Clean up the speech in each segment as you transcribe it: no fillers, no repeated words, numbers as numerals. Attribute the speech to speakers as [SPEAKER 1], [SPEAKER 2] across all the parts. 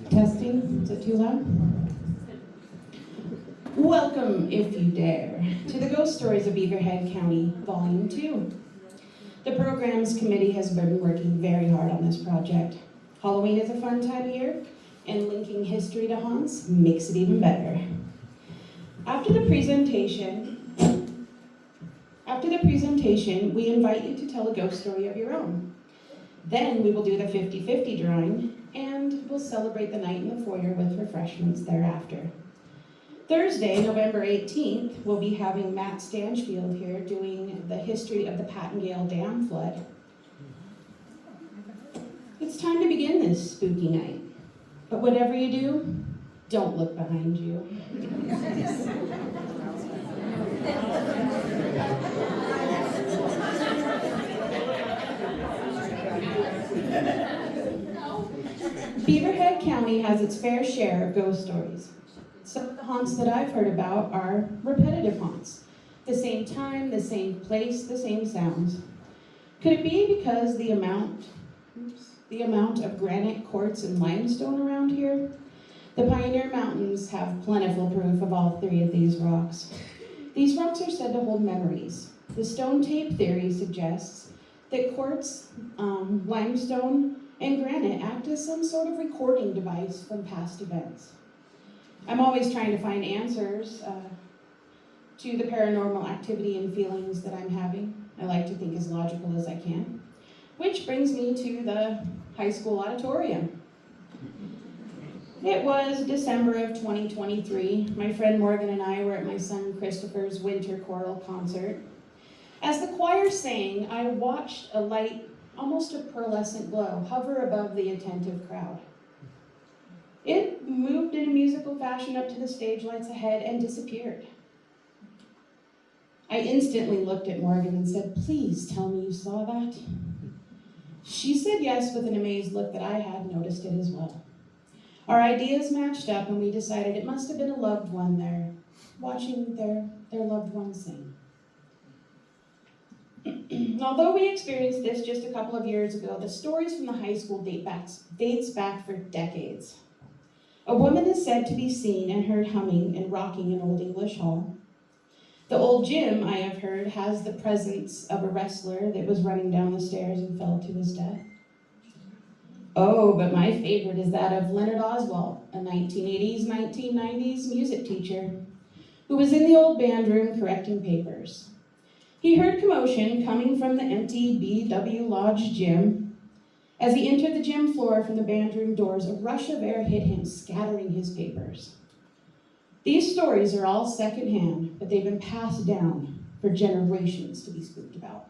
[SPEAKER 1] Testing, is it too loud? Welcome, if you dare, to the Ghost Stories of Beaverhead County, Volume 2. The Programs Committee has been working very hard on this project. Halloween is a fun time of year, and linking history to haunts makes it even better. After the presentation, we invite you to tell a ghost story of your own. Then we will do the 50-50 drawing, and we'll celebrate the night in the foyer with refreshments thereafter. Thursday, November 18th, we'll be having Matt Stanchfield here doing the history of the Pattengale Dam flood. It's time to begin this spooky night. But whatever you do, don't look behind you. Beaverhead County has its fair share of ghost stories. Some of the haunts that I've heard about are repetitive haunts. The same time, the same place, the same sounds. Could it be because the amount of granite, quartz, and limestone around here? The Pioneer Mountains have plentiful proof of all three of these rocks. These rocks are said to hold memories. The stone tape theory suggests that quartz, limestone, and granite act as some sort of recording device from past events. I'm always trying to find answers to the paranormal activity and feelings that I'm having. I like to think as logical as I can. Which brings me to the high school auditorium. It was December of 2023. My friend Morgan and I were at my son Christopher's winter choral concert. As the choir sang, I watched a light, almost a pearlescent glow, hover above the attentive crowd. It moved in a musical fashion up to the stage lights ahead and disappeared. I instantly looked at Morgan and said, "Please tell me you saw that." She said yes with an amazed look that I had noticed it as well. Our ideas matched up and we decided it must have been a loved one there, watching their loved one sing. Although we experienced this just a couple of years ago, the stories from the high school dates back for decades. A woman is said to be seen and heard humming and rocking in Old English Hall. The old gym, I have heard, has the presence of a wrestler that was running down the stairs and fell to his death. Oh, but my favorite is that of Leonard Oswald, a 1980s, 1990s music teacher who was in the old band room correcting papers. He heard commotion coming from the empty B.W. Lodge gym. As he entered the gym floor from the band room doors, a rush of air hit him, scattering his papers. These stories are all secondhand, but they've been passed down for generations to be spooked about.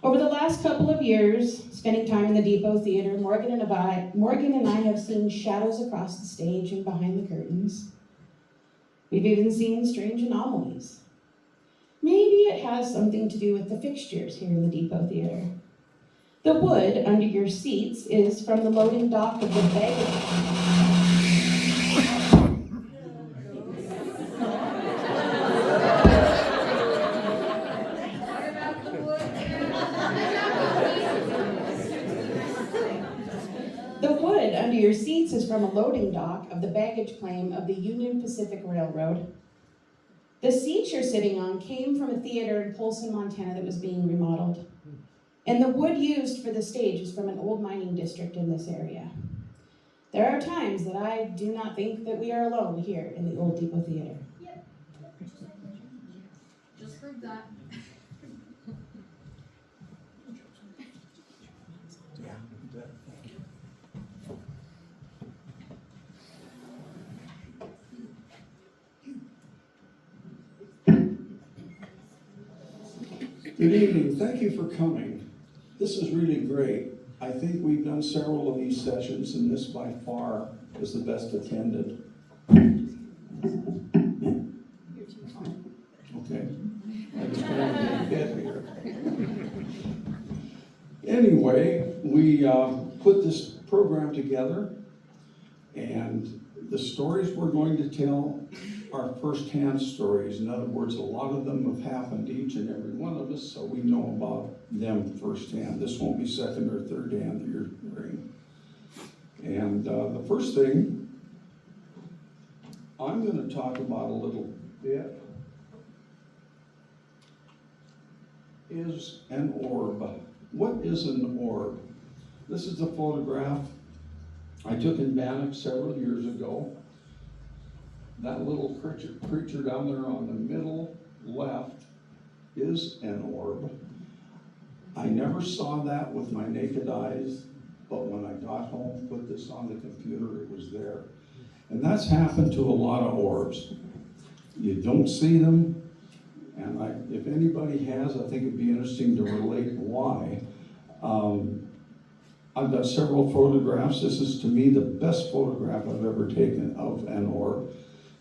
[SPEAKER 1] Over the last couple of years, spending time in the Depot Theater, Morgan and I have seen shadows across the stage and behind the curtains. We've even seen strange anomalies. Maybe it has something to do with the fixtures here in the Depot Theater. The wood under your seats is from the loading dock of the baggage. The wood under your seats is from a loading dock of the baggage claim of the Union Pacific Railroad. The seats you're sitting on came from a theater in Polson, Montana that was being remodeled. And the wood used for the stage is from an old mining district in this area. There are times that I do not think that we are alone here in the old Depot Theater.
[SPEAKER 2] Yep. Just heard that.
[SPEAKER 3] Good evening. Thank you for coming. This is really great. I think we've done several of these sessions, and this by far is the best attended. Okay. I just want to get ahead here. Anyway, we put this program together, and the stories we're going to tell are first-hand stories. In other words, a lot of them have happened to each and every one of us, so we know about them firsthand. This won't be second or third hand that you're hearing. And the first thing I'm going to talk about a little bit is an orb. What is an orb? This is a photograph I took in Bannock several years ago. That little creature down there on the middle left is an orb. I never saw that with my naked eyes, but when I got home, put this on the computer, it was there. And that's happened to a lot of orbs. You don't see them, and if anybody has, I think it'd be interesting to relate why. I've got several photographs. This is, to me, the best photograph I've ever taken of an orb.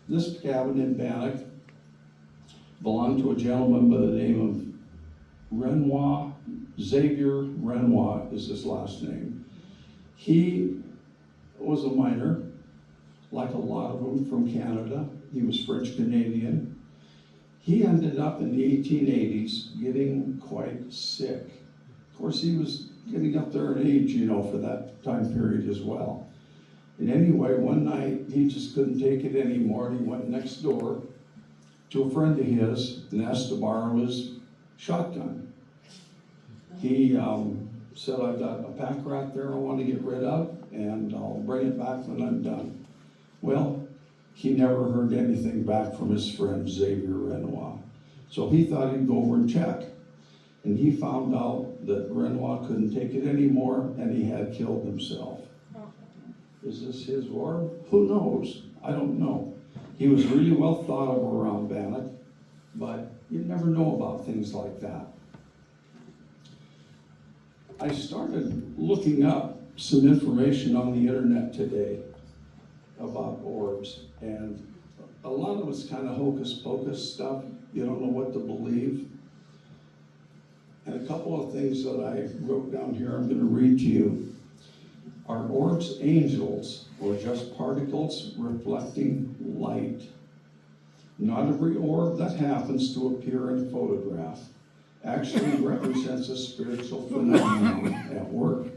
[SPEAKER 3] This cabin in Bannock belonged to a gentleman by the name of Renoir. Xavier Renoir is his last name. He was a miner, like a lot of them from Canada. He was French Canadian. He ended up in the 1880s getting quite sick. Of course, he was getting up there in age, for that time period as well. And anyway, one night, he just couldn't take it anymore, and he went next door to a friend of his and asked to borrow his shotgun. He said, I've got a pack rat there I want to get rid of, and I'll bring it back when I'm done. Well, he never heard anything back from his friend Xavier Renoir. So he thought he'd go over and check. And he found out that Renoir couldn't take it anymore, and he had killed himself. Is this his orb? Who knows? I don't know. He was really well thought of around Bannock, but you never know about things like that. I started looking up some information on the internet today about orbs, and a lot of it's kind of hocus pocus stuff. You don't know what to believe. And a couple of things that I wrote down here, I'm going to read to you. Are orbs angels or just particles reflecting light? Not every orb that happens to appear in a photograph actually represents a spiritual phenomenon at work.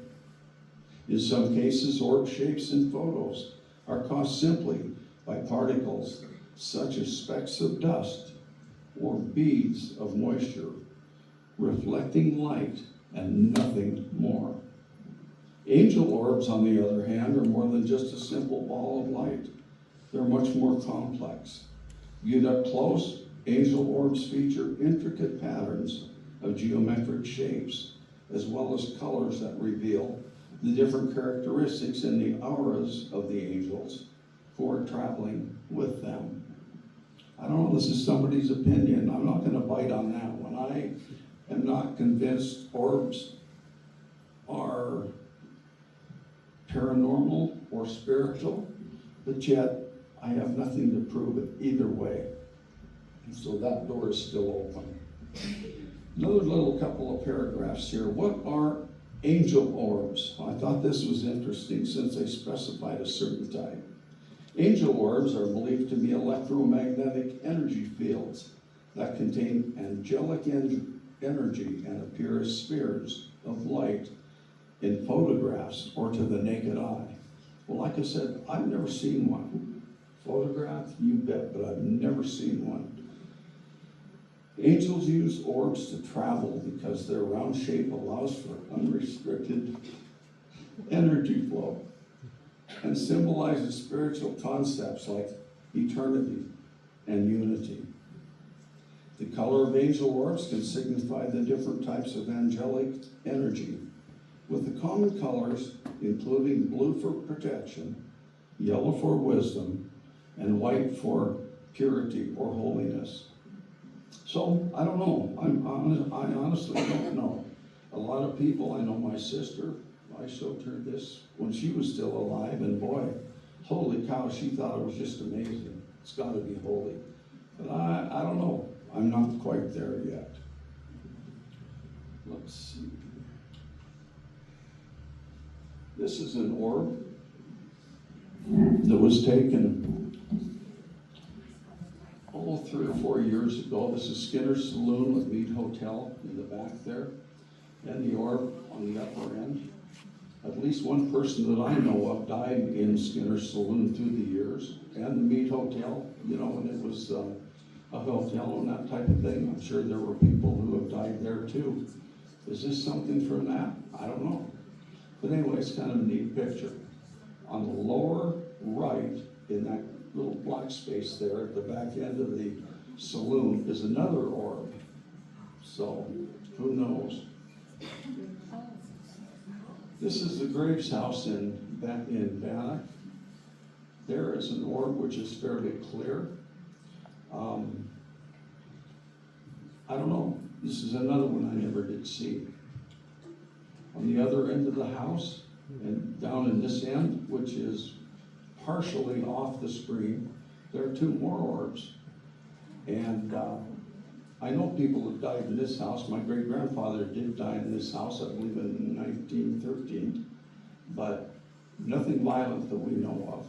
[SPEAKER 3] In some cases, orb shapes in photos are caused simply by particles such as specks of dust or beads of moisture, reflecting light and nothing more. Angel orbs, on the other hand, are more than just a simple ball of light. They're much more complex. Viewed up close, angel orbs feature intricate patterns of geometric shapes, as well as colors that reveal the different characteristics in the auras of the angels who are traveling with them. I don't know, this is somebody's opinion. I'm not going to bite on that one. I am not convinced orbs are paranormal or spiritual, but yet I have nothing to prove it either way. And so that door is still open. Another little couple of paragraphs here. What are angel orbs? I thought this was interesting since they specified a certain type. Angel orbs are believed to be electromagnetic energy fields that contain angelic energy and appear as spheres of light in photographs or to the naked eye. Well, like I said, I've never seen one. Photograph, you bet, but I've never seen one. Angels use orbs to travel because their round shape allows for unrestricted energy flow and symbolizes spiritual concepts like eternity and unity. The color of angel orbs can signify the different types of angelic energy, with the common colors including blue for protection, yellow for wisdom, and white for purity or holiness. So, I don't know. I honestly don't know. A lot of people, I know my sister, I showed her this when she was still alive, and boy, holy cow, she thought it was just amazing. It's got to be holy. But I don't know. I'm not quite there yet. Let's see. This is an orb that was taken 3 or 4 years ago. This is Skinner's Saloon with Mead Hotel in the back there, and the orb on the upper end. At least one person that I know of died in Skinner's Saloon through the years, and the Mead Hotel, you know, when it was a hotel and that type of thing. I'm sure there were people who have died there too. Is this something from that? I don't know. But anyway, it's kind of a neat picture. On the lower right, in that little black space there at the back end of the saloon, is another orb. So, who knows? This is the Graves house in Bannock. There is an orb which is fairly clear. I don't know. This is another one I never did see. On the other end of the house, and down in this end, which is partially off the screen, there are 2 more orbs. And I know people have died in this house. My great-grandfather did die in this house, I believe in 1913, but nothing violent that we know of.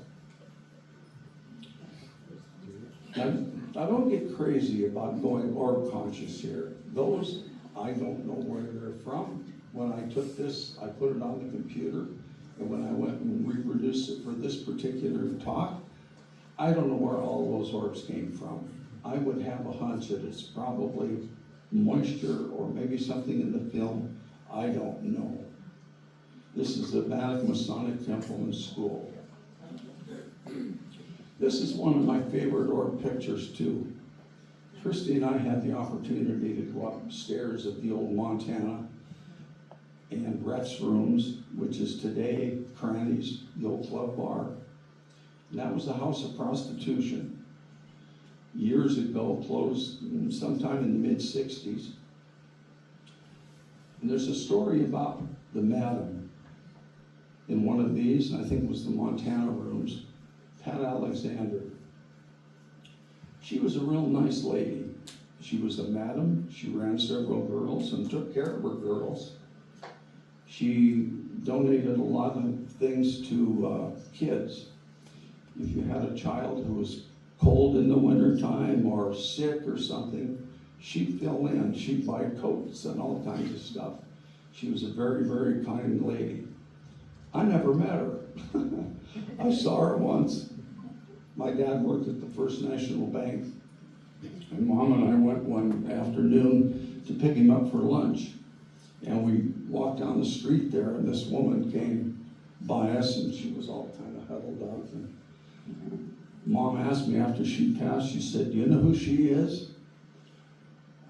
[SPEAKER 3] I don't get crazy about going orb conscious here. Those, I don't know where they're from. When I took this, I put it on the computer, and when I went and reproduced it for this particular talk, I don't know where all those orbs came from. I would have a hunch that it's probably moisture or maybe something in the film. I don't know. This is the Bannock Masonic Temple and School. This is one of my favorite orb pictures too. Christy and I had the opportunity to go upstairs at the old Montana and Rhett's Rooms, which is today Cranny's, the old club bar. And that was the house of prostitution. Years ago, closed sometime in the mid-60s. And there's a story about the madam in one of these, I think it was the Montana Rooms, Pat Alexander. She was a real nice lady. She was a madam. She ran several girls and took care of her girls. She donated a lot of things to kids. If you had a child who was cold in the wintertime or sick or something, she'd fill in. She'd buy coats and all kinds of stuff. She was a very, very kind lady. I never met her. I saw her once. My dad worked at the First National Bank, and Mom and I went one afternoon to pick him up for lunch. And we walked down the street there, and this woman came by us, and she was all kind of huddled up. And Mom asked me after she passed, she said, "Do you know who she is?"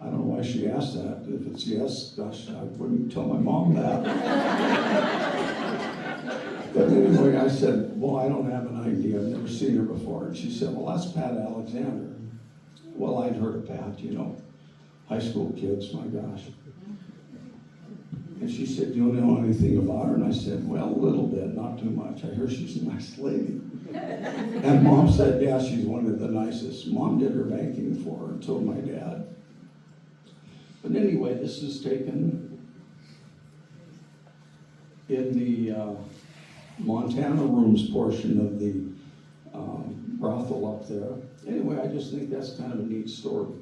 [SPEAKER 3] I don't know why she asked that. If it's yes, gosh, I wouldn't tell my mom that. But anyway, I said, "Well, I don't have an idea. I've never seen her before." And she said, "Well, that's Pat Alexander." Well, I'd heard of Pat, you know, high school kids, my gosh. And she said, "Do you know anything about her?" And I said, "Well, a little bit, not too much. I hear she's a nice lady." And Mom said, "Yeah, she's one of the nicest." Mom did her banking for her, and so did my dad. But anyway, this is taken in the Montana Rooms portion of the brothel up there. Anyway, I just think that's kind of a neat story.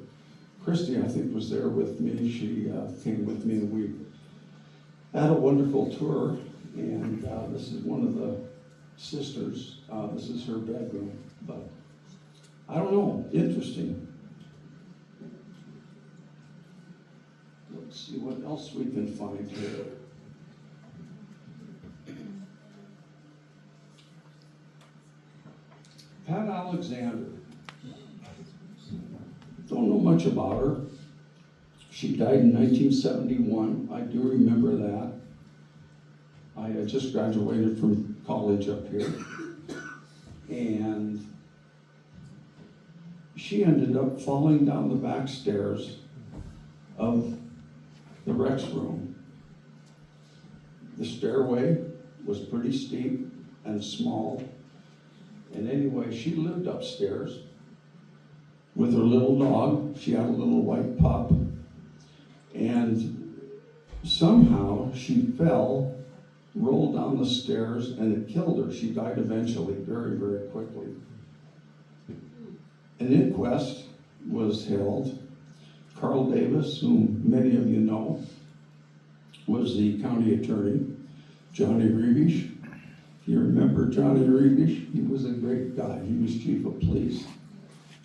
[SPEAKER 3] Christy, I think, was there with me. She came with me, and we had a wonderful tour. And this is one of the sisters. This is her bedroom. But I don't know, interesting. Let's see what else we can find here. Pat Alexander. Don't know much about her. She died in 1971. I do remember that. I had just graduated from college up here. And she ended up falling down the back stairs of the Rex room. The stairway was pretty steep and small. And anyway, she lived upstairs with her little dog. She had a little white pup. And somehow she fell, rolled down the stairs, and it killed her. She died eventually, very, very quickly. An inquest was held. Carl Davis, whom many of you know, was the county attorney. Johnny Rebish, if you remember Johnny Rebish, he was a great guy. He was chief of police.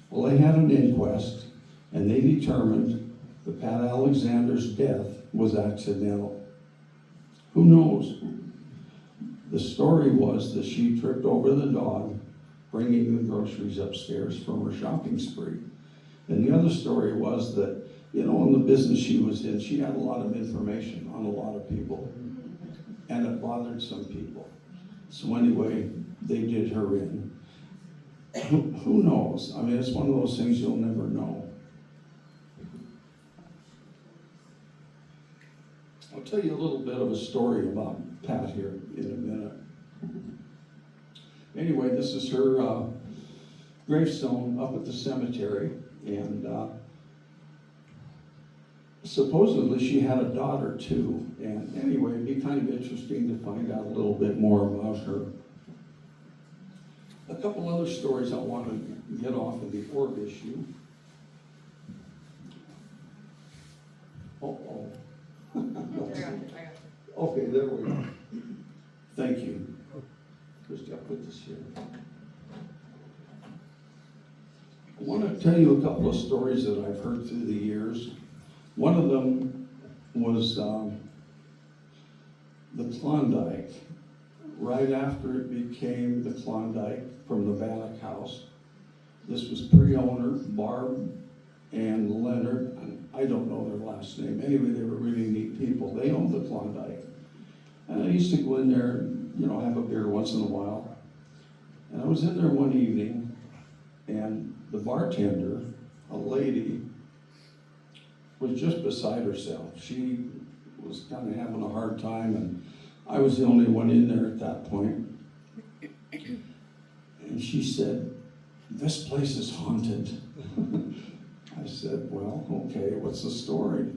[SPEAKER 3] Well, they had an inquest, and they determined that Pat Alexander's death was accidental. Who knows? The story was that she tripped over the dog, bringing the groceries upstairs from her shopping spree. And the other story was that, you know, in the business she was in, she had a lot of information on a lot of people, and it bothered some people. So anyway, they did her in. Who knows? I mean, it's one of those things you'll never know. I'll tell you a little bit of a story about Pat here in a minute. Anyway, this is her gravestone up at the cemetery, and supposedly she had a daughter too. And anyway, it'd be kind of interesting to find out a little bit more about her. A couple other stories I want to get off of the orb issue. Uh-oh. Okay, there we go. Thank you. Christy, I'll put this here. I want to tell you a couple of stories that I've heard through the years. One of them was the Klondike. Right after it became the Klondike from the Bannock House, this was pre-owner Barb and Leonard, and I don't know their last name. Anyway, they were really neat people. They owned the Klondike. And I used to go in there and, you know, have a beer once in a while. And I was in there one evening, and the bartender, a lady, was just beside herself. She was kind of having a hard time, and I was the only one in there at that point. And she said, "This place is haunted." I said, "Well, okay, what's the story?"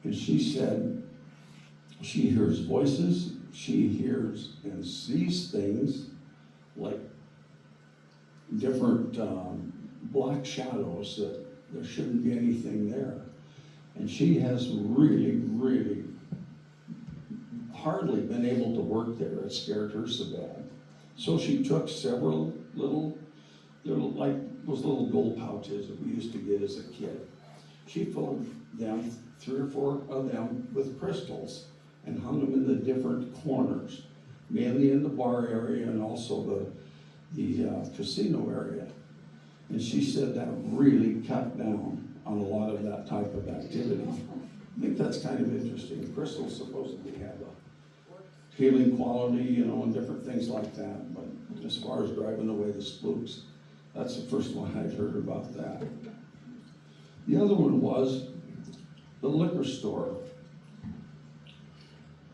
[SPEAKER 3] And she said, she hears voices, she hears and sees things like different black shadows that there shouldn't be anything there. And she has really, really hardly been able to work there. It scared her so bad. So she took several little like those little gold pouches that we used to get as a kid. She filled them, 3 or 4 of them, with crystals and hung them in the different corners, mainly in the bar area and also the casino area. And she said that really cut down on a lot of that type of activity. I think that's kind of interesting. Crystals supposedly have a healing quality, you know, and different things like that. But as far as driving away the spooks, that's the first one I'd heard about that. The other one was the liquor store.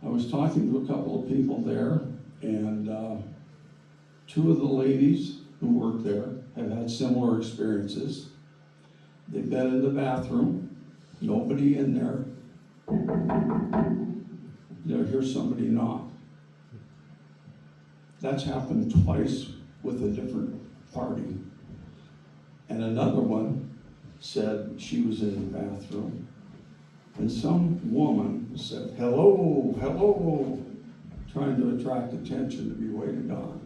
[SPEAKER 3] I was talking to a couple of people there, and 2 of the ladies who work there have had similar experiences. They've been in the bathroom, nobody in there. They'll hear somebody knock. That's happened twice with a different party. And another one said she was in the bathroom, and some woman said, "Hello, hello," trying to attract attention to be waited on.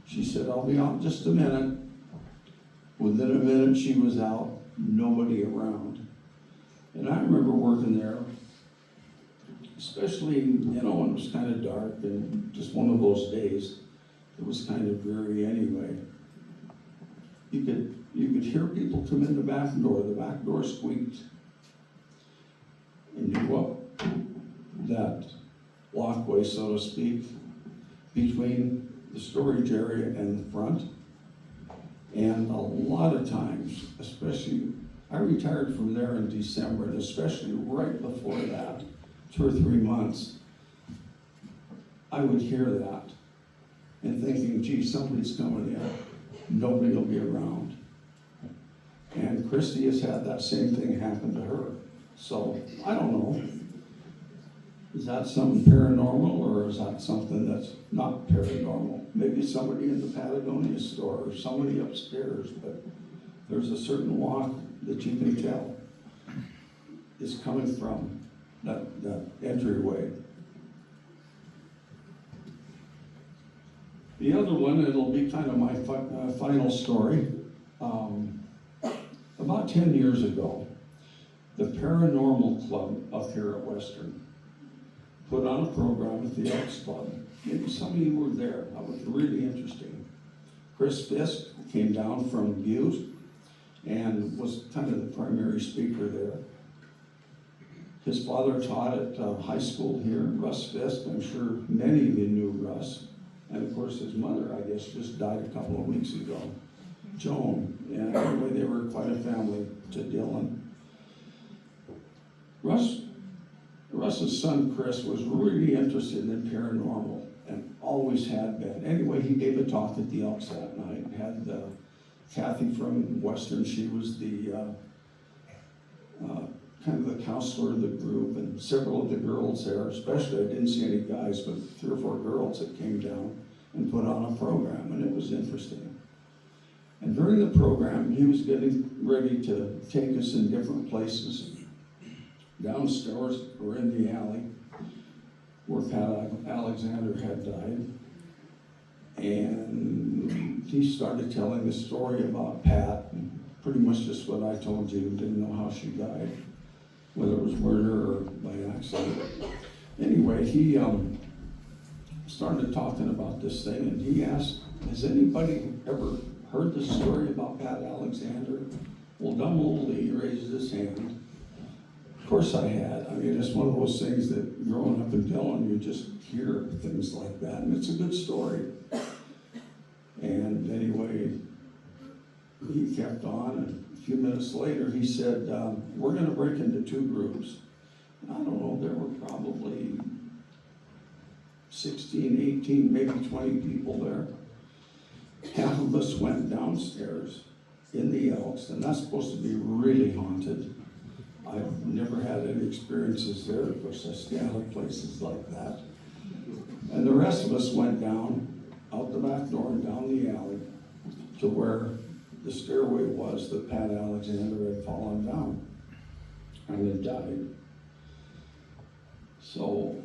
[SPEAKER 3] She said, "I'll be out in just a minute." Within a minute, she was out, nobody around. And I remember working there, especially, you know, when it was kind of dark and just one of those days. It was kind of dreary anyway. You could hear people come in the back door. The back door squeaked. And you go up that walkway, so to speak, between the storage area and the front. And a lot of times, especially, I retired from there in December, and especially right before that, 2 or 3 months, I would hear that and thinking, gee, somebody's coming in. Nobody will be around. And Christy has had that same thing happen to her. So, I don't know. Is that something paranormal, or is that something that's not paranormal? Maybe somebody in the Patagonia store or somebody upstairs, but there's a certain walk that you can tell is coming from that entryway. The other one, it'll be kind of my final story. About 10 years ago, the Paranormal Club up here at Western put on a program at the Elks Club. Maybe some of you were there. That was really interesting. Chris Fisk came down from Butte and was kind of the primary speaker there. His father taught at high school here, Russ Fisk. I'm sure many of you knew Russ. And of course, his mother, I guess, just died a couple of weeks ago, Joan. And anyway, they were quite a family to Dylan. Russ's son, Chris, was really interested in paranormal and always had been. Anyway, he gave a talk at the Elks that night. Had Kathy from Western, she was the kind of the counselor of the group, and several of the girls there, especially, I didn't see any guys, but 3 or 4 girls that came down and put on a program, and it was interesting. And during the program, he was getting ready to take us in different places, downstairs or in the alley where Pat Alexander had died. And he started telling the story about Pat, and pretty much just what I told you, didn't know how she died, whether it was murder or by accident. Anyway, he started talking about this thing, and he asked, has anybody ever heard the story about Pat Alexander? Well, dumb old Lee raised his hand. Of course I had. I mean, it's one of those things that growing up in Dillon, you just hear things like that, and it's a good story. And anyway, he kept on, and a few minutes later, he said, we're going to break into 2 groups. I don't know, there were probably 16, 18, maybe 20 people there. Half of us went downstairs in the Elks, and that's supposed to be really haunted. I've never had any experiences there. Of course, I stay out of places like that. And the rest of us went down, out the back door and down the alley to where the stairway was that Pat Alexander had fallen down and had died. So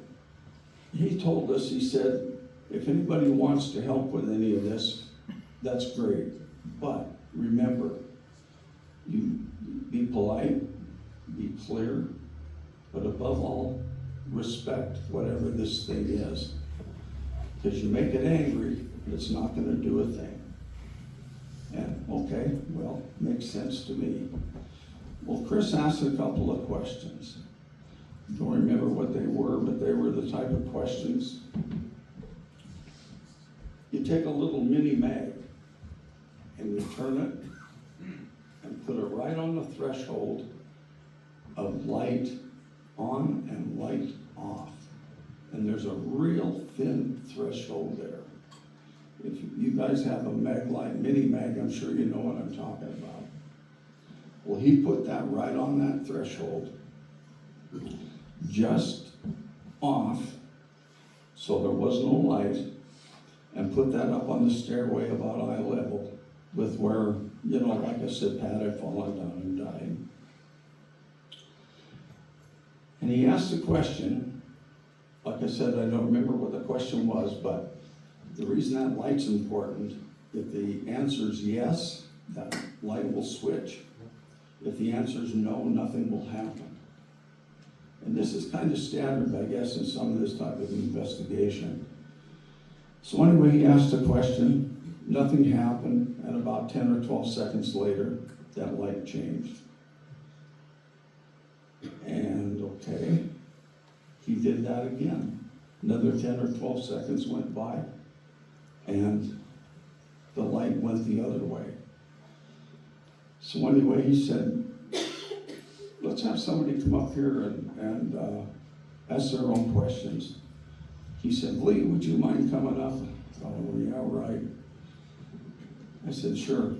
[SPEAKER 3] he told us, he said, if anybody wants to help with any of this, that's great. But remember, you be polite, be clear, but above all, respect whatever this thing is. Because you make it angry, it's not going to do a thing. And okay, well, makes sense to me. Well, Chris asked a couple of questions. Don't remember what they were, but they were the type of questions. You take a little mini mag and you turn it and put it right on the threshold of light on and light off. And there's a real thin threshold there. If you guys have a mag light, mini mag, I'm sure you know what I'm talking about. Well, he put that right on that threshold, just off, so there was no light, and put that up on the stairway about eye level with where, you know, like I said, Pat had fallen down and died. And he asked a question. Like I said, I don't remember what the question was, but the reason that light's important, if the answer is yes, that light will switch. If the answer is no, nothing will happen. And this is kind of standard, I guess, in some of this type of investigation. So anyway, he asked a question, nothing happened, and about 10 or 12 seconds later, that light changed. And okay, he did that again. Another 10 or 12 seconds went by, and the light went the other way. So anyway, he said, let's have somebody come up here and ask their own questions. He said, Lee, would you mind coming up? Oh, yeah, right. I said, sure.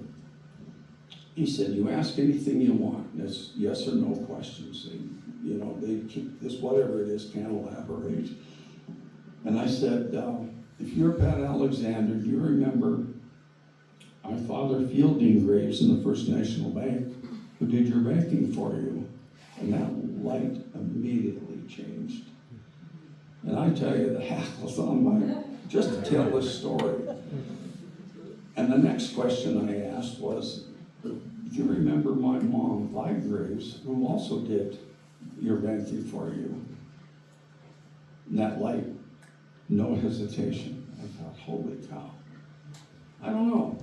[SPEAKER 3] He said, you ask anything you want. It's yes or no questions. They keep this, whatever it is, can't elaborate. And I said, if you're Pat Alexander, do you remember my father fielding Graves in the First National Bank, who did your banking for you. And that light immediately changed. And I tell you, the hackles on my, just to tell this story. And the next question I asked was, do you remember my mom, Vi Graves, who also did your banking for you? And that light, no hesitation. I thought, holy cow. I don't know.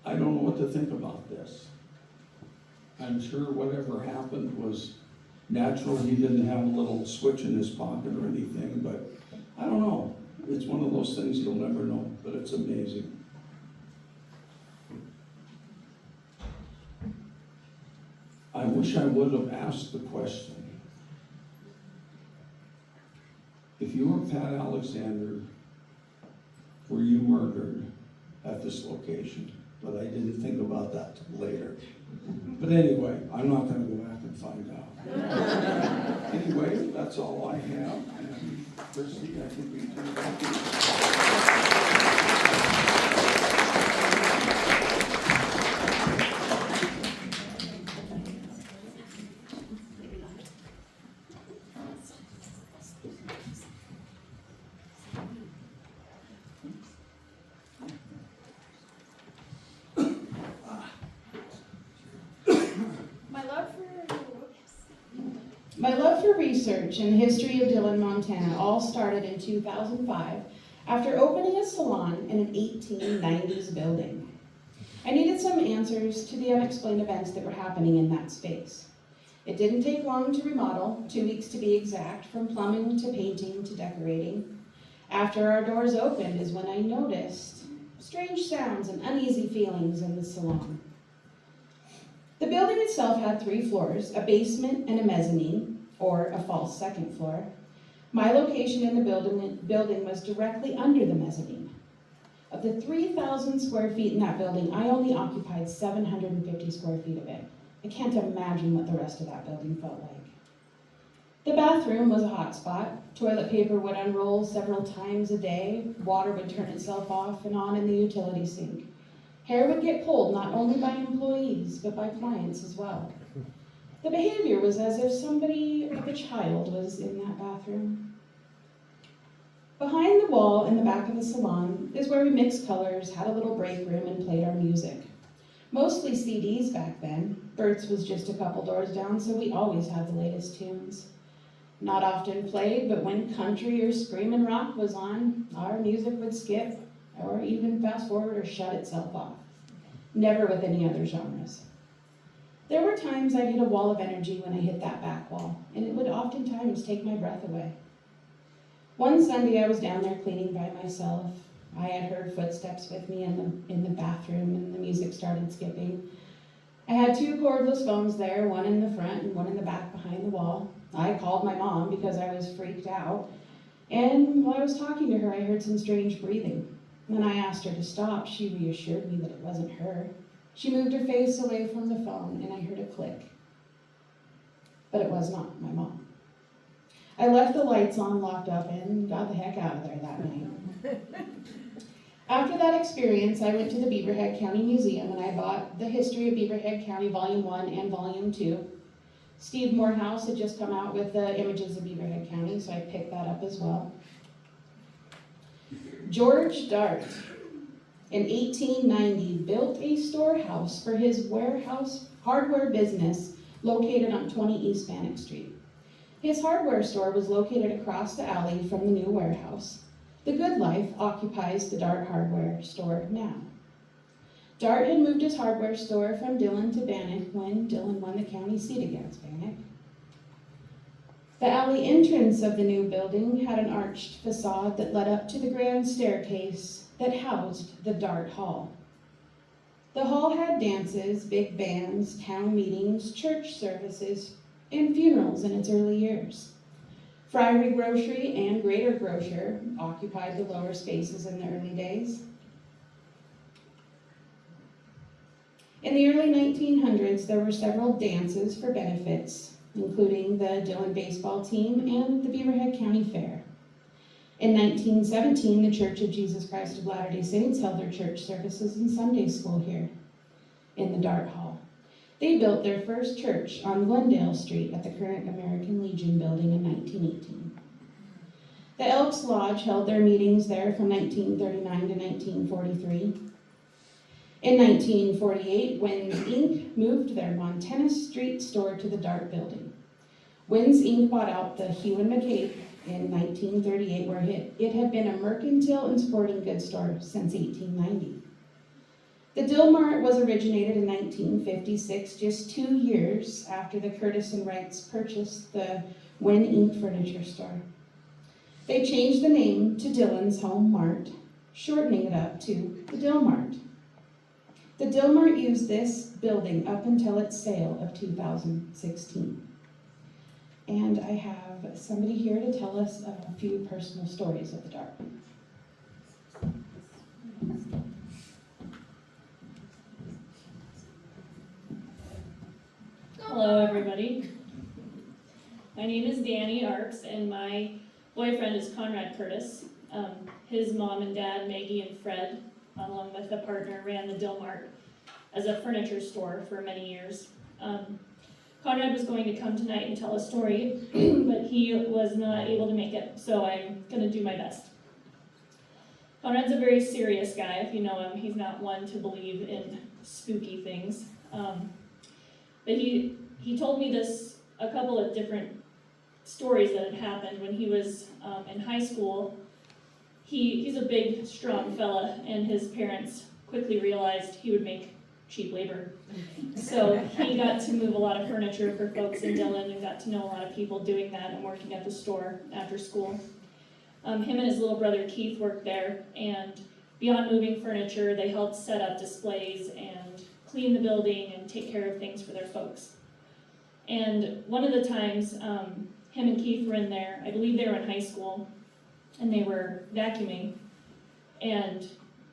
[SPEAKER 3] I don't know what to think about this. I'm sure whatever happened was natural. He didn't have a little switch in his pocket or anything, but I don't know. It's one of those things you'll never know, but it's amazing. I wish I would have asked the question. If you were Pat Alexander, were you murdered at this location? But I didn't think about that till later. But anyway, I'm not going to go back and find out. Anyway, that's all I have. And Christy, I think we can back to
[SPEAKER 1] My love for research and the history of Dillon, Montana all started in 2005 after opening a salon in an 1890s building. I needed some answers to the unexplained events that were happening in that space. It didn't take long to remodel, 2 weeks to be exact, from plumbing to painting to decorating. After our doors opened is when I noticed strange sounds and uneasy feelings in the salon. The building itself had 3 floors, a basement and a mezzanine, or a false second floor. My location in the building was directly under the mezzanine. Of the 3,000 square feet in that building, I only occupied 750 square feet of it. I can't imagine what the rest of that building felt like. The bathroom was a hot spot. Toilet paper would unroll several times a day. Water would turn itself off and on in the utility sink. Hair would get pulled not only by employees, but by clients as well. The behavior was as if somebody like a child was in that bathroom. Behind the wall in the back of the salon is where we mixed colors, had a little break room, and played our music. Mostly CDs back then. Bert's was just a couple doors down, so we always had the latest tunes. Not often played, but when country or screamin' rock was on, our music would skip, or even fast forward or shut itself off. Never with any other genres. There were times I'd hit a wall of energy when I hit that back wall, and it would oftentimes take my breath away. One Sunday I was down there cleaning by myself. I had heard footsteps with me in the bathroom, and the music started skipping. I had 2 cordless phones there, one in the front and one in the back behind the wall. I called my mom because I was freaked out, and while I was talking to her, I heard some strange breathing. When I asked her to stop, she reassured me that it wasn't her. She moved her face away from the phone, and I heard a click. But it was not my mom. I left the lights on, locked up, and got the heck out of there that night. After that experience, I went to the Beaverhead County Museum, and I bought The History of Beaverhead County Volume 1 and Volume 2. Steve Morehouse had just come out with the images of Beaverhead County, so I picked that up as well. George Dart, in 1890, built a storehouse for his warehouse hardware business located on 20 East Bannock Street. His hardware store was located across the alley from the new warehouse. The Good Life occupies the Dart hardware store now. Dart had moved his hardware store from Dillon to Bannock when Dillon won the county seat against Bannock. The alley entrance of the new building had an arched facade that led up to the grand staircase that housed the Dart Hall. The hall had dances, big bands, town meetings, church services, and funerals in its early years. Friary Grocery and Greater Grocer occupied the lower spaces in the early days. In the early 1900s, there were several dances for benefits, including the Dillon baseball team and the Beaverhead County Fair. In 1917, the Church of Jesus Christ of Latter-day Saints held their church services and Sunday school here in the Dart Hall. They built their first church on Glendale Street at the current American Legion building in 1918. The Elks Lodge held their meetings there from 1939 to 1943. In 1948, Wynn's Inc. moved their Montana Street store to the Dart building. Wynn's Inc. bought out the Hugh and McCabe in 1938, where it had been a mercantile and sporting goods store since 1890. The Dilmart was originated in 1956, just 2 years after the Curtis and Wrights purchased the Wynn Inc. furniture store. They changed the name to Dillon's Home Mart, shortening it up to the Dilmart. The Dilmart used this building up until its sale of 2016. And I have somebody here to tell us a few personal stories of the Dart.
[SPEAKER 2] Hello, everybody. My name is Danny Arks, and my boyfriend is Conrad Curtis. His mom and dad, Maggie and Fred, along with a partner, ran the Dilmart as a furniture store for many years. Conrad was going to come tonight and tell a story, but he was not able to make it, so I'm going to do my best. Conrad's a very serious guy. If you know him, he's not one to believe in spooky things. But he told me this, a couple of different stories that had happened when he was in high school. He's a big, strong fella, and his parents quickly realized he would make cheap labor. So he got to move a lot of furniture for folks in Dillon and got to know a lot of people doing that and working at the store after school. Him and his little brother Keith worked there, and beyond moving furniture, they helped set up displays and clean the building and take care of things for their folks. And one of the times, him and Keith were in there, I believe they were in high school, and they were vacuuming, and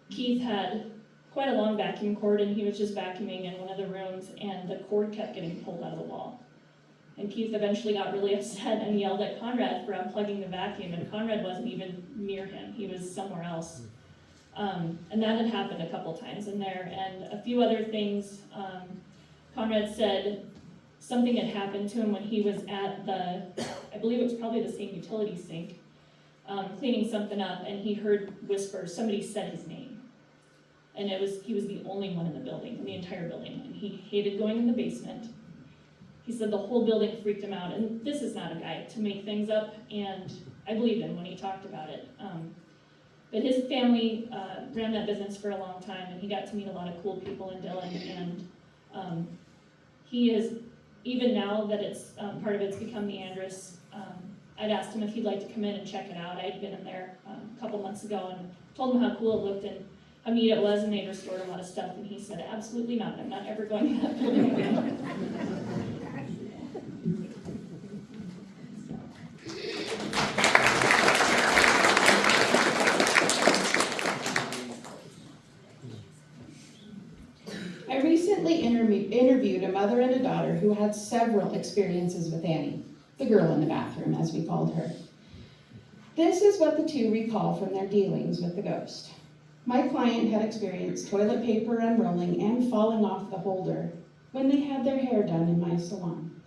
[SPEAKER 2] Keith had quite a long vacuum cord, and he was just vacuuming in one of the rooms, and the cord kept getting pulled out of the wall. And Keith eventually got really upset and yelled at Conrad for unplugging the vacuum, and Conrad wasn't even near him, he was somewhere else. And that had happened a couple times in there, and a few other things. Conrad said something had happened to him when he was at I believe it was probably the same utility sink, cleaning something up, and he heard whispers. Somebody said his name, and he was the only one in the building, in the entire building, and he hated going in the basement. He said the whole building freaked him out, and this is not a guy to make things up, and I believed him when he talked about it. But his family ran that business for a long time, and he got to meet a lot of cool people in Dillon, and he is, even now that it's part of it's become the Andrus, I'd asked him if he'd like to come in and check it out. I'd been in there a couple months ago and told him how cool it looked and how neat it was, and they'd restored a lot of stuff, and he said, absolutely not, I'm not ever going to that building again.
[SPEAKER 1] I recently interviewed a mother and a daughter who had several experiences with Annie, the girl in the bathroom, as we called her. This is what the two recall from their dealings with the ghost. My client had experienced toilet paper unrolling and falling off the holder when they had their hair done in my salon.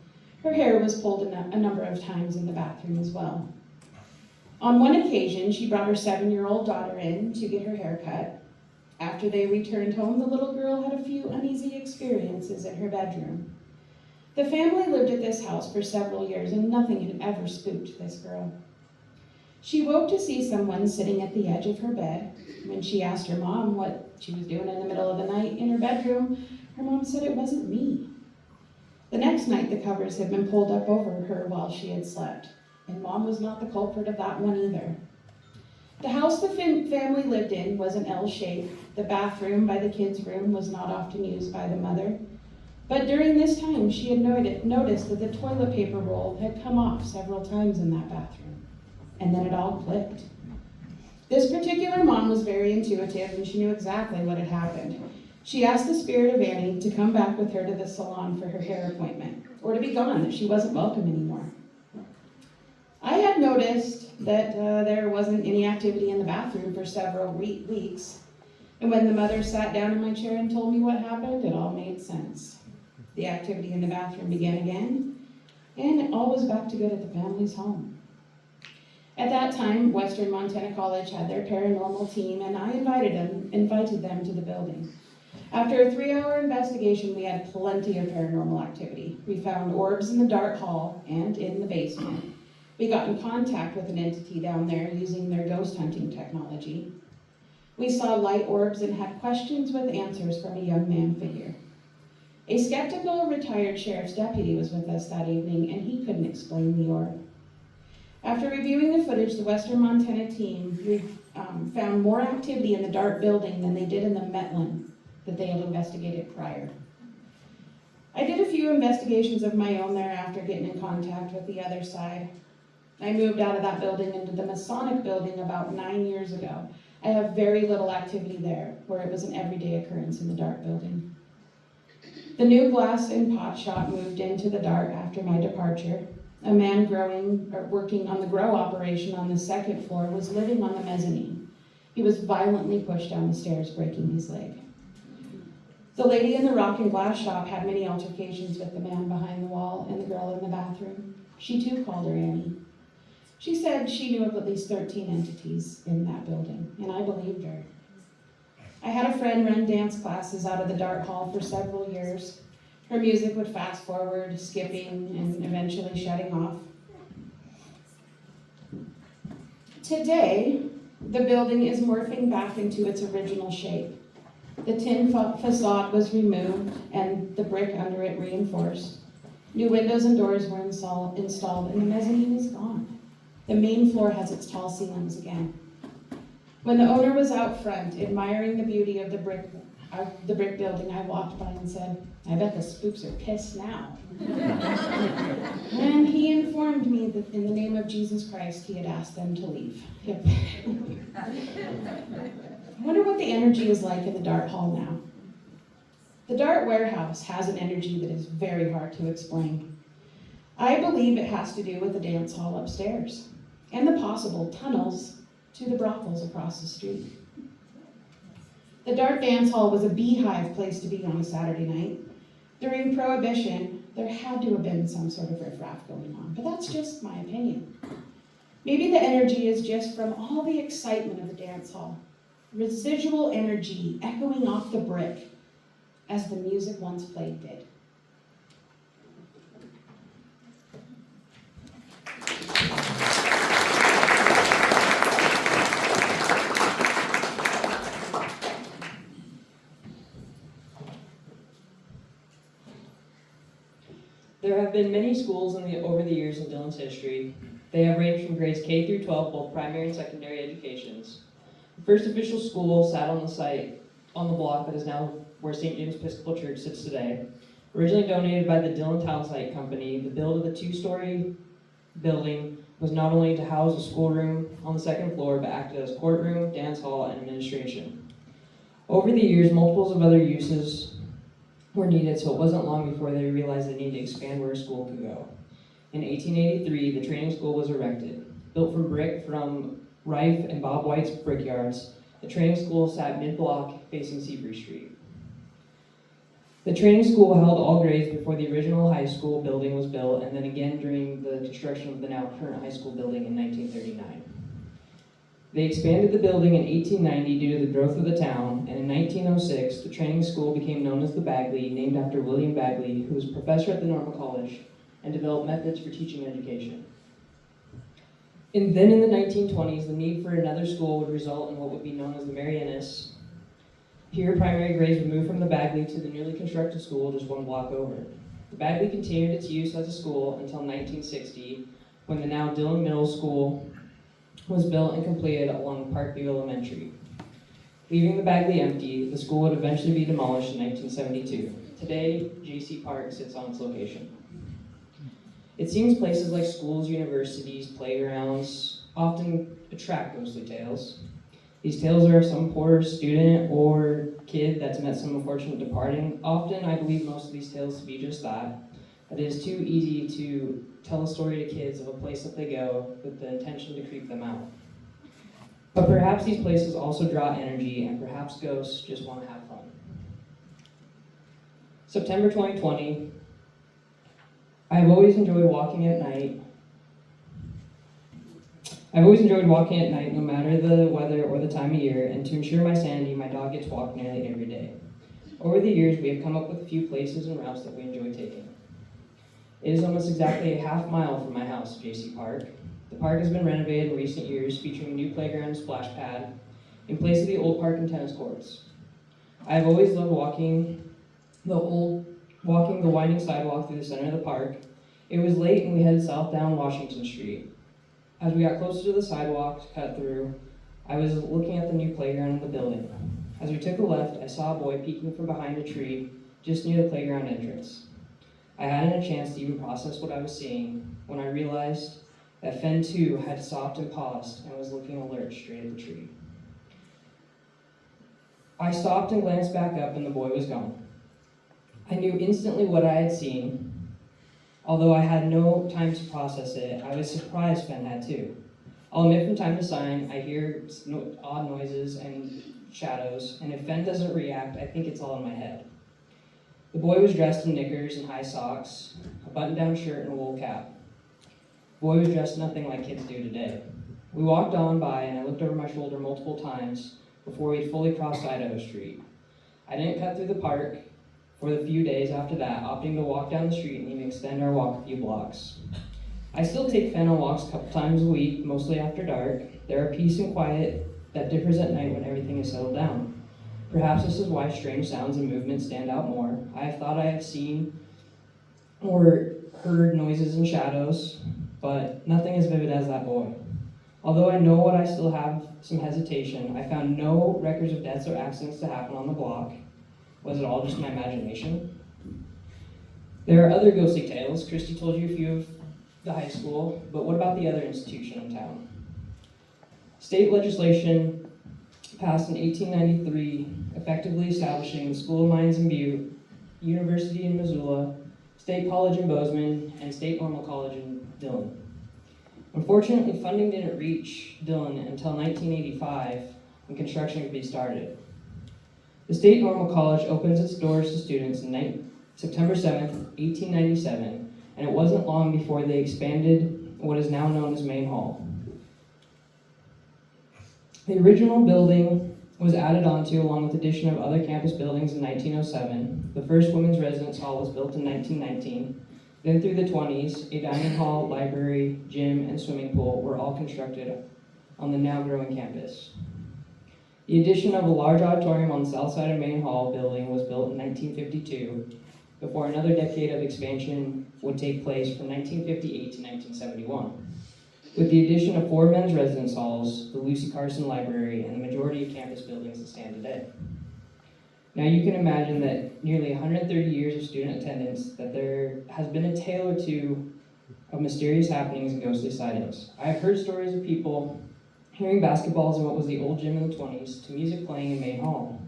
[SPEAKER 1] Her hair was pulled a number of times in the bathroom as well. On one occasion, she brought her 7-year-old daughter in to get her hair cut. After they returned home, the little girl had a few uneasy experiences in her bedroom. The family lived at this house for several years, and nothing had ever spooked this girl. She woke to see someone sitting at the edge of her bed. When she asked her mom what she was doing in the middle of the night in her bedroom, her mom said it wasn't me. The next night, the covers had been pulled up over her while she had slept, and Mom was not the culprit of that one either. The house the family lived in was an L shape. The bathroom by the kids' room was not often used by the mother, but during this time, she had noticed that the toilet paper roll had come off several times in that bathroom, and then it all clicked. This particular mom was very intuitive, and she knew exactly what had happened. She asked the spirit of Annie to come back with her to the salon for her hair appointment, or to be gone, that she wasn't welcome anymore. I had noticed that there wasn't any activity in the bathroom for several weeks. And when the mother sat down in my chair and told me what happened, it all made sense. The activity in the bathroom began again, and all was back to good at the family's home. At that time, Western Montana College had their paranormal team, and I invited them to the building. After a 3-hour investigation, we had plenty of paranormal activity. We found orbs in the dark hall and in the basement. We got in contact with an entity down there using their ghost hunting technology. We saw light orbs and had questions with answers from a young man figure. A skeptical retired sheriff's deputy was with us that evening, and he couldn't explain the orb. After reviewing the footage, the Western Montana team found more activity in the dark building than they did in the Metland that they had investigated prior. I did a few investigations of my own there after getting in contact with the other side. I moved out of that building into the Masonic building about 9 years ago. I have very little activity there, where it was an everyday occurrence in the dark building. The new glass and pot shop moved into the dark after my departure. A man working on the grow operation on the 2nd floor was living on the mezzanine. He was violently pushed down the stairs, breaking his leg. The lady in the rock and glass shop had many altercations with the man behind the wall and the girl in the bathroom. She too called her Annie. She said she knew of at least 13 entities in that building, and I believed her. I had a friend run dance classes out of the dark hall for several years. Her music would fast forward, skipping, and eventually shutting off. Today, the building is morphing back into its original shape. The tin facade was removed and the brick under it reinforced. New windows and doors were installed, and the mezzanine is gone. The main floor has its tall ceilings again. When the owner was out front, admiring the beauty of the brick building, I walked by and said, "I bet the spooks are pissed now." And he informed me that in the name of Jesus Christ, he had asked them to leave. Yep. I wonder what the energy is like in the Dart Hall now. The Dart Warehouse has an energy that is very hard to explain. I believe it has to do with the dance hall upstairs and the possible tunnels to the brothels across the street. The Dart Dance Hall was a beehive place to be on a Saturday night. During Prohibition, there had to have been some sort of riffraff going on, but that's just my opinion. Maybe the energy is just from all the excitement of the dance hall. Residual energy echoing off the brick as the music once played did.
[SPEAKER 4] There have been many schools over the years in Dillon's history. They have ranged from grades K through 12, both primary and secondary educations. The first official school sat on the site on the block that is now where St. James Episcopal Church sits today. Originally donated by the Dillon Townsite Company, the build of the 2-story building was not only to house a schoolroom on the 2nd floor, but acted as courtroom, dance hall, and administration. Over the years, multiples of other uses were needed, so it wasn't long before they realized they needed to expand where a school could go. In 1883, the training school was erected. Built from brick from Rife and Bob White's brickyards, the training school sat mid-block facing Seabury Street. The training school held all grades before the original high school building was built, and then again during the construction of the now current high school building in 1939. They expanded the building in 1890 due to the growth of the town, and in 1906, the training school became known as the Bagley, named after William Bagley, who was a professor at the Normal College and developed methods for teaching education. And then in the 1920s, the need for another school would result in what would be known as the Marianis. Here, primary grades would move from the Bagley to the newly constructed school just one block over. The Bagley continued its use as a school until 1960, when the now Dillon Middle School was built and completed along Parkview Elementary. Leaving the Bagley empty, the school would eventually be demolished in 1972. Today, J.C. Park sits on its location. It seems places like schools, universities, playgrounds often attract ghostly tales. These tales are of some poor student or kid that's met some unfortunate departing. Often, I believe most of these tales to be just that. It is too easy to tell a story to kids of a place that they go with the intention to creep them out. But perhaps these places also draw energy, and perhaps ghosts just want to have fun. September 2020, I've always enjoyed walking at night. No matter the weather or the time of year, and to ensure my sanity, my dog gets walked nearly every day. Over the years, we have come up with a few places and routes that we enjoy taking. It is almost exactly a half mile from my house, JC Park. The park has been renovated in recent years, featuring a new playground and splash pad, in place of the old park and tennis courts. I have always loved walking the winding sidewalk through the center of the park. It was late and we headed south down Washington Street. As we got closer to the sidewalk to cut through, I was looking at the new playground in the building. As we took a left, I saw a boy peeking from behind a tree just near the playground entrance. I hadn't a chance to even process what I was seeing when I realized that Fen too had stopped and paused and was looking alert straight at the tree. I stopped and glanced back up and the boy was gone. I knew instantly what I had seen. Although I had no time to process it, I was surprised Fen had too. I'll admit from time to time, I hear odd noises and shadows, and if Fen doesn't react, I think it's all in my head. The boy was dressed in knickers and high socks, a button-down shirt and a wool cap. The boy was dressed nothing like kids do today. We walked on by and I looked over my shoulder multiple times before we had fully crossed Idaho Street. I didn't cut through the park for the few days after that, opting to walk down the street and even extend our walk a few blocks. I still take Fen on walks a couple times a week, mostly after dark. There are peace and quiet that differs at night when everything is settled down. Perhaps this is why strange sounds and movements stand out more. I have thought I have seen or heard noises and shadows, but nothing as vivid as that boy. Although I know I still have some hesitation, I found no records of deaths or accidents to happen on the block. Was it all just my imagination? There are other ghostly tales. Christy told you a few of the high school, but what about the other institution in town? State legislation passed in 1893, effectively establishing the School of Mines in Butte, University in Missoula, State College in Bozeman, and State Normal College in Dillon. Unfortunately, funding didn't reach Dillon until 1985, when construction could be started. The State Normal College opens its doors to students on September 7th, 1897, and it wasn't long before they expanded what is now known as Main Hall. The original building was added onto along with addition of other campus buildings in 1907. The first women's residence hall was built in 1919. Then through the 20s, a dining hall, library, gym, and swimming pool were all constructed on the now growing campus. The addition of a large auditorium on the south side of Main Hall building was built in 1952, before another decade of expansion would take place from 1958 to 1971. With the addition of 4 men's residence halls, the Lucy Carson Library, and the majority of campus buildings that stand today. Now you can imagine that nearly 130 years of student attendance, that there has been a tale or two of mysterious happenings and ghostly sightings. I have heard stories of people hearing basketballs in what was the old gym in the 20s to music playing in Main Hall.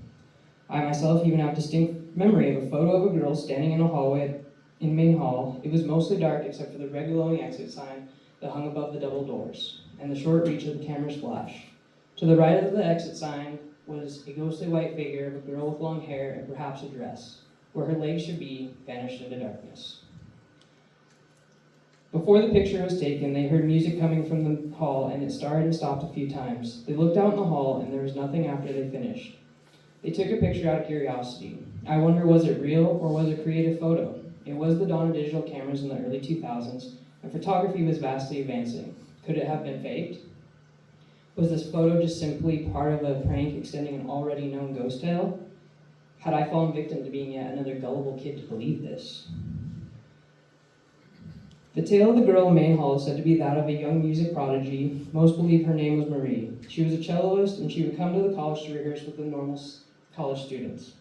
[SPEAKER 4] I myself even have distinct memory of a photo of a girl standing in a hallway in Main Hall. It was mostly dark except for the red glowing exit sign that hung above the double doors and the short reach of the camera's flash. To the right of the exit sign was a ghostly white figure of a girl with long hair and perhaps a dress. Where her legs should be vanished into darkness. Before the picture was taken, they heard music coming from the hall, and it started and stopped a few times. They looked out in the hall, and there was nothing after they finished. They took a picture out of curiosity. I wonder, was it real, or was it a creative photo? It was the dawn of digital cameras in the early 2000s, and photography was vastly advancing. Could it have been faked? Was this photo just simply part of a prank extending an already known ghost tale? Had I fallen victim to being yet another gullible kid to believe this? The tale of the girl in Main Hall is said to be that of a young music prodigy. Most believe her name was Marie. She was a celloist, and she would come to the college to rehearse with the normal college students.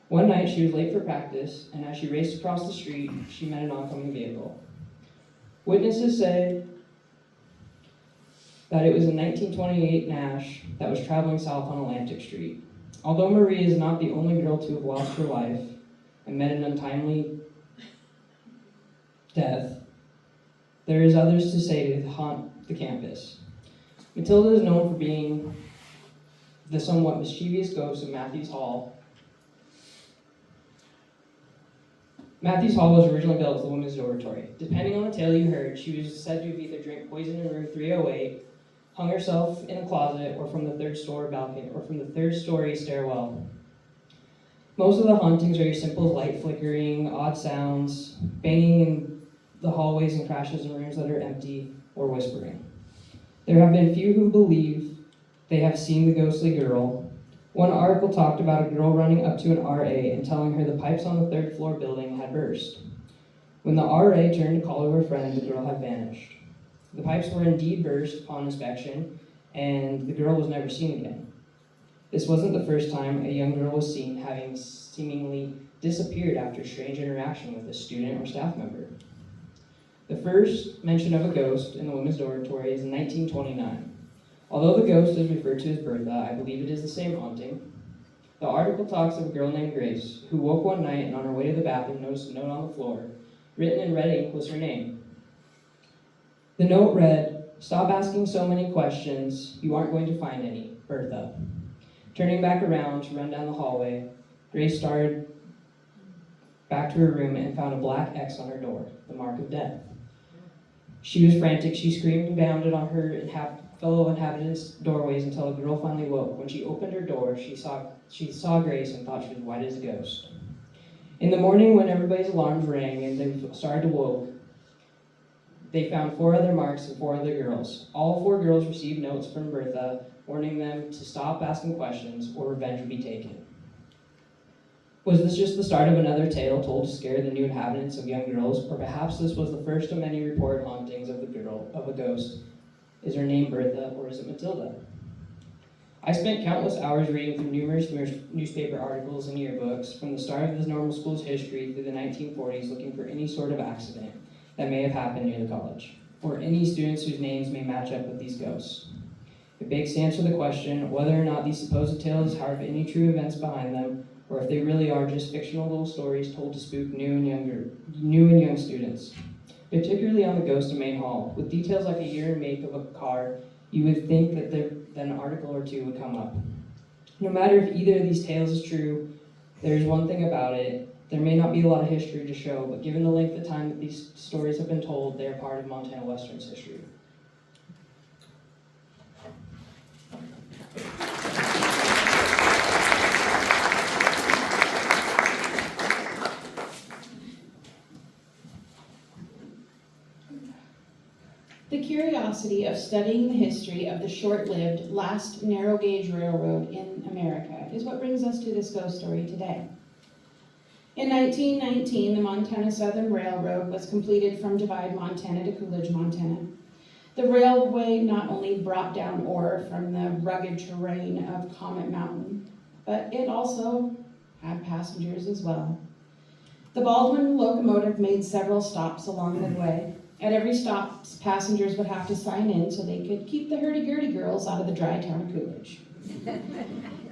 [SPEAKER 4] One night, she was late for practice, and as she raced across the street, she met an oncoming vehicle. Witnesses say that it was a 1928 Nash that was traveling south on Atlantic Street. Although Marie is not the only girl to have lost her life and met an untimely death, there is others to say to haunt the campus. Matilda is known for being the somewhat mischievous ghost of Matthews Hall. Matthews Hall was originally built as the women's dormitory. Depending on the tale you heard, she was said to have either drank poison in room 308, hung herself in a closet, or from the third story stairwell. Most of the hauntings are your simple light flickering, odd sounds, banging in the hallways and crashes in rooms that are empty, or whispering. There have been few who believe they have seen the ghostly girl. One article talked about a girl running up to an RA and telling her the pipes on the third floor building had burst. When the RA turned to call her friend, the girl had vanished. The pipes were indeed burst upon inspection, and the girl was never seen again. This wasn't the first time a young girl was seen having seemingly disappeared after strange interaction with a student or staff member. The first mention of a ghost in the women's dormitory is in 1929. Although the ghost is referred to as Bertha, I believe it is the same haunting. The article talks of a girl named Grace, who woke one night and on her way to the bathroom noticed a note on the floor. Written in red ink was her name. The note read, "Stop asking so many questions, you aren't going to find any, Bertha." Turning back around to run down the hallway, Grace started back to her room and found a black X on her door, the mark of death. She was frantic. She screamed and bounded on her fellow inhabitants' doorways until a girl finally woke. When she opened her door, she saw Grace and thought she was white as a ghost. In the morning, when everybody's alarms rang and they started to woke, they found 4 other marks and 4 other girls. All 4 girls received notes from Bertha warning them to stop asking questions or revenge would be taken. Was this just the start of another tale told to scare the new inhabitants of young girls, or perhaps this was the first of many reported hauntings of a ghost? Is her name Bertha, or is it Matilda? I spent countless hours reading through numerous newspaper articles and yearbooks from the start of the normal school's history through the 1940s looking for any sort of accident that may have happened near the college, or any students whose names may match up with these ghosts. It begs to answer the question whether or not these supposed tales have any true events behind them, or if they really are just fictional little stories told to spook new and young students. Particularly on the ghost of Main Hall. With details like a year and make of a car, you would think that an article or 2 would come up. No matter if either of these tales is true, there's one thing about it. There may not be a lot of history to show, but given the length of time that these stories have been told, they are part of Montana Western's history.
[SPEAKER 1] The curiosity of studying the history of the short-lived last narrow-gauge railroad in America is what brings us to this ghost story today. In 1919, the Montana Southern Railroad was completed from Divide, Montana to Coolidge, Montana. The railway not only brought down ore from the rugged terrain of Comet Mountain, but it also had passengers as well. The Baldwin locomotive made several stops along the way. At every stop, passengers would have to sign in so they could keep the hurdy-gurdy girls out of the dry town of Coolidge.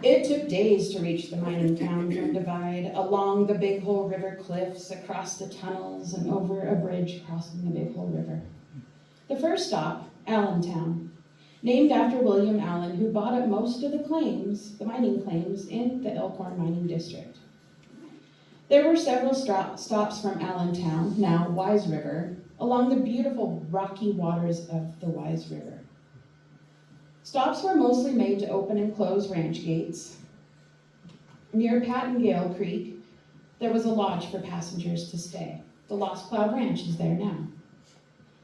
[SPEAKER 1] It took days to reach the mining town from Divide, along the Big Hole River cliffs, across the tunnels, and over a bridge crossing the Big Hole River. The first stop, Allentown, named after William Allen, who bought up most of the mining claims in the Elkhorn Mining District. There were several stops from Allentown, now Wise River, along the beautiful rocky waters of the Wise River. Stops were mostly made to open and close ranch gates. Near Pattengale Creek, there was a lodge for passengers to stay. The Lost Cloud Ranch is there now.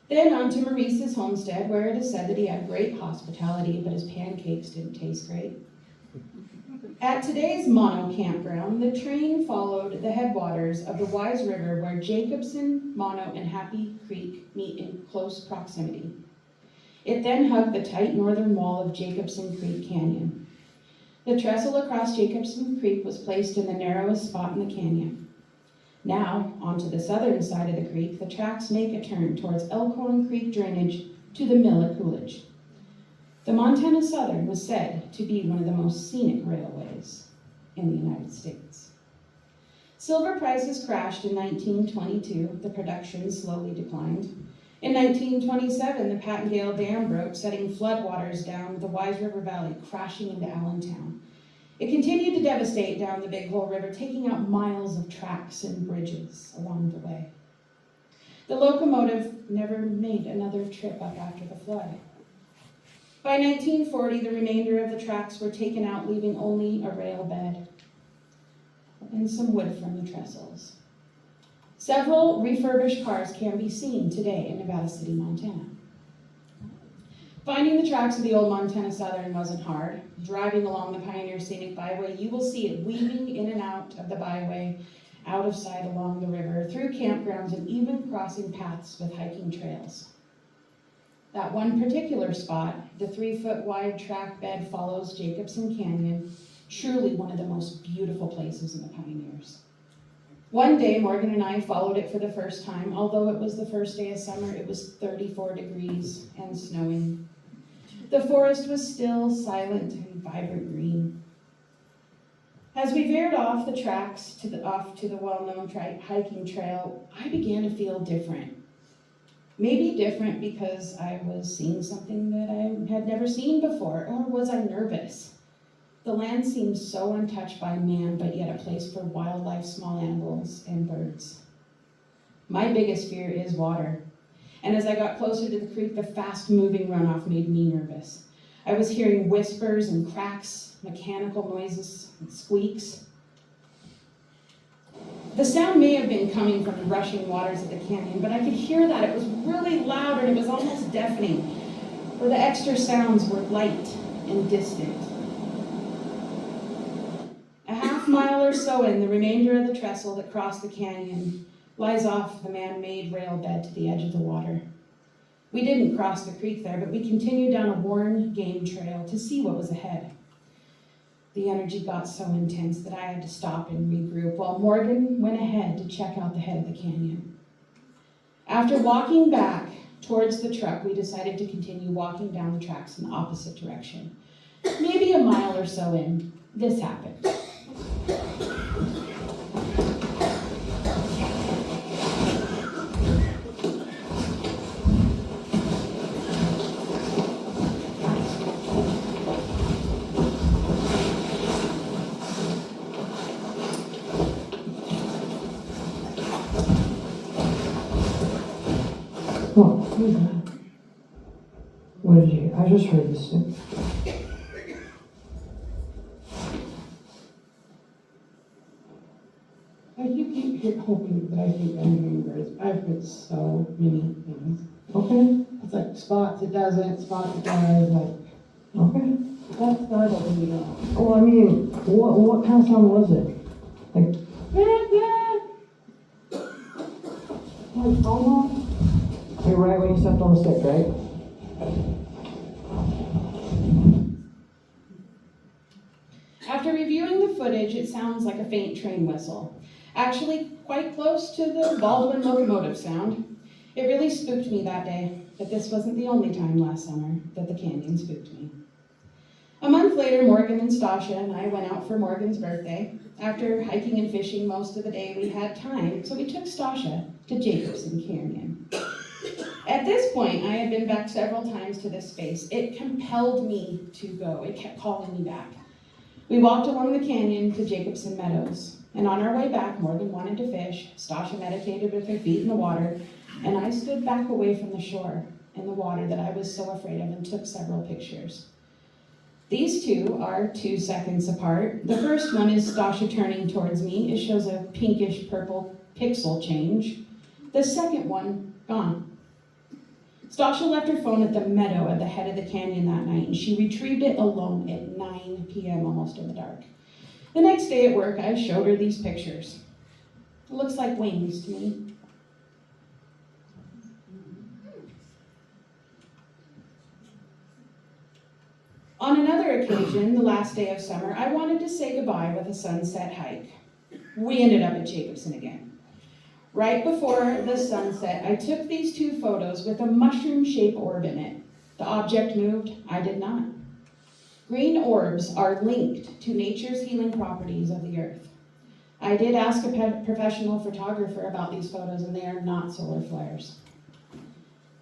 [SPEAKER 1] Then on to Maurice's homestead, where it is said that he had great hospitality, but his pancakes didn't taste great. At today's Mono campground, the train followed the headwaters of the Wise River where Jacobson, Mono, and Happy Creek meet in close proximity. It then hugged the tight northern wall of Jacobson Creek Canyon. The trestle across Jacobson Creek was placed in the narrowest spot in the canyon. Now, onto the southern side of the creek, the tracks make a turn towards Elkhorn Creek drainage to the mill at Coolidge. The Montana Southern was said to be one of the most scenic railways in the United States. Silver prices crashed in 1922. The production slowly declined. In 1927, the Pattengale Dam broke, setting floodwaters down the Wise River Valley, crashing into Allentown. It continued to devastate down the Big Hole River, taking out miles of tracks and bridges along the way. The locomotive never made another trip up after the flood. By 1940, the remainder of the tracks were taken out, leaving only a rail bed and some wood from the trestles. Several refurbished cars can be seen today in Nevada City, Montana. Finding the tracks of the old Montana Southern wasn't hard. Driving along the Pioneer Scenic Byway, you will see it weaving in and out of the byway, out of sight along the river, through campgrounds, and even crossing paths with hiking trails. That one particular spot, the 3-foot wide track bed, follows Jacobson Canyon, truly one of the most beautiful places in the Pioneers. One day, Morgan and I followed it for the first time. Although it was the first day of summer, it was 34 degrees and snowing. The forest was still, silent, and vibrant green. As we veered off the tracks off to the well-known hiking trail, I began to feel different. Maybe different because I was seeing something that I had never seen before, or was I nervous? The land seemed so untouched by man, but yet a place for wildlife, small animals, and birds. My biggest fear is water. And as I got closer to the creek, the fast-moving runoff made me nervous. I was hearing whispers and cracks, mechanical noises and squeaks. The sound may have been coming from the rushing waters of the canyon, but I could hear that. It was really loud and it was almost deafening, for the extra sounds were light and distant. A half-mile or so in, the remainder of the trestle that crossed the canyon lies off the man-made rail bed to the edge of the water. We didn't cross the creek there, but we continued down a worn game trail to see what was ahead. The energy got so intense that I had to stop and regroup, while Morgan went ahead to check out the head of the canyon. After walking back towards the truck, we decided to continue walking down the tracks in the opposite direction. Maybe a mile or so in, this happened.
[SPEAKER 5] Oh, who's that? What did you? I just heard this thing.
[SPEAKER 1] I keep hoping that I think I'm hearing birds. I've heard so many things.
[SPEAKER 5] Okay,
[SPEAKER 1] It's like spots it doesn't, spots it does, like,
[SPEAKER 5] okay.
[SPEAKER 1] that's startling, you know.
[SPEAKER 5] Well, I mean, what kind of sound was it? Like,
[SPEAKER 1] Like almost.
[SPEAKER 5] like right when you stepped on the stick, right?
[SPEAKER 1] After reviewing the footage, it sounds like a faint train whistle. Actually, quite close to the Baldwin locomotive sound. It really spooked me that day, but this wasn't the only time last summer that the canyon spooked me. A month later, Morgan and Stasha and I went out for Morgan's birthday. After hiking and fishing most of the day, we had time, so we took Stasha to Jacobson Canyon. At this point, I had been back several times to this space. It compelled me to go. It kept calling me back. We walked along the canyon to Jacobson Meadows, and on our way back, Morgan wanted to fish, Stasha meditated with her feet in the water, and I stood back away from the shore in the water that I was so afraid of and took several pictures. These two are 2 seconds apart. The first one is Stasha turning towards me. It shows a pinkish purple pixel change. The second one, gone. Stasha left her phone at the meadow at the head of the canyon that night, and she retrieved it alone at 9 p.m., almost in the dark. The next day at work, I showed her these pictures. It looks like wings to me. On another occasion, the last day of summer, I wanted to say goodbye with a sunset hike. We ended up at Jacobson again. Right before the sunset, I took these 2 photos with a mushroom-shaped orb in it. The object moved, I did not. Green orbs are linked to nature's healing properties of the earth. I did ask a professional photographer about these photos, and they are not solar flares.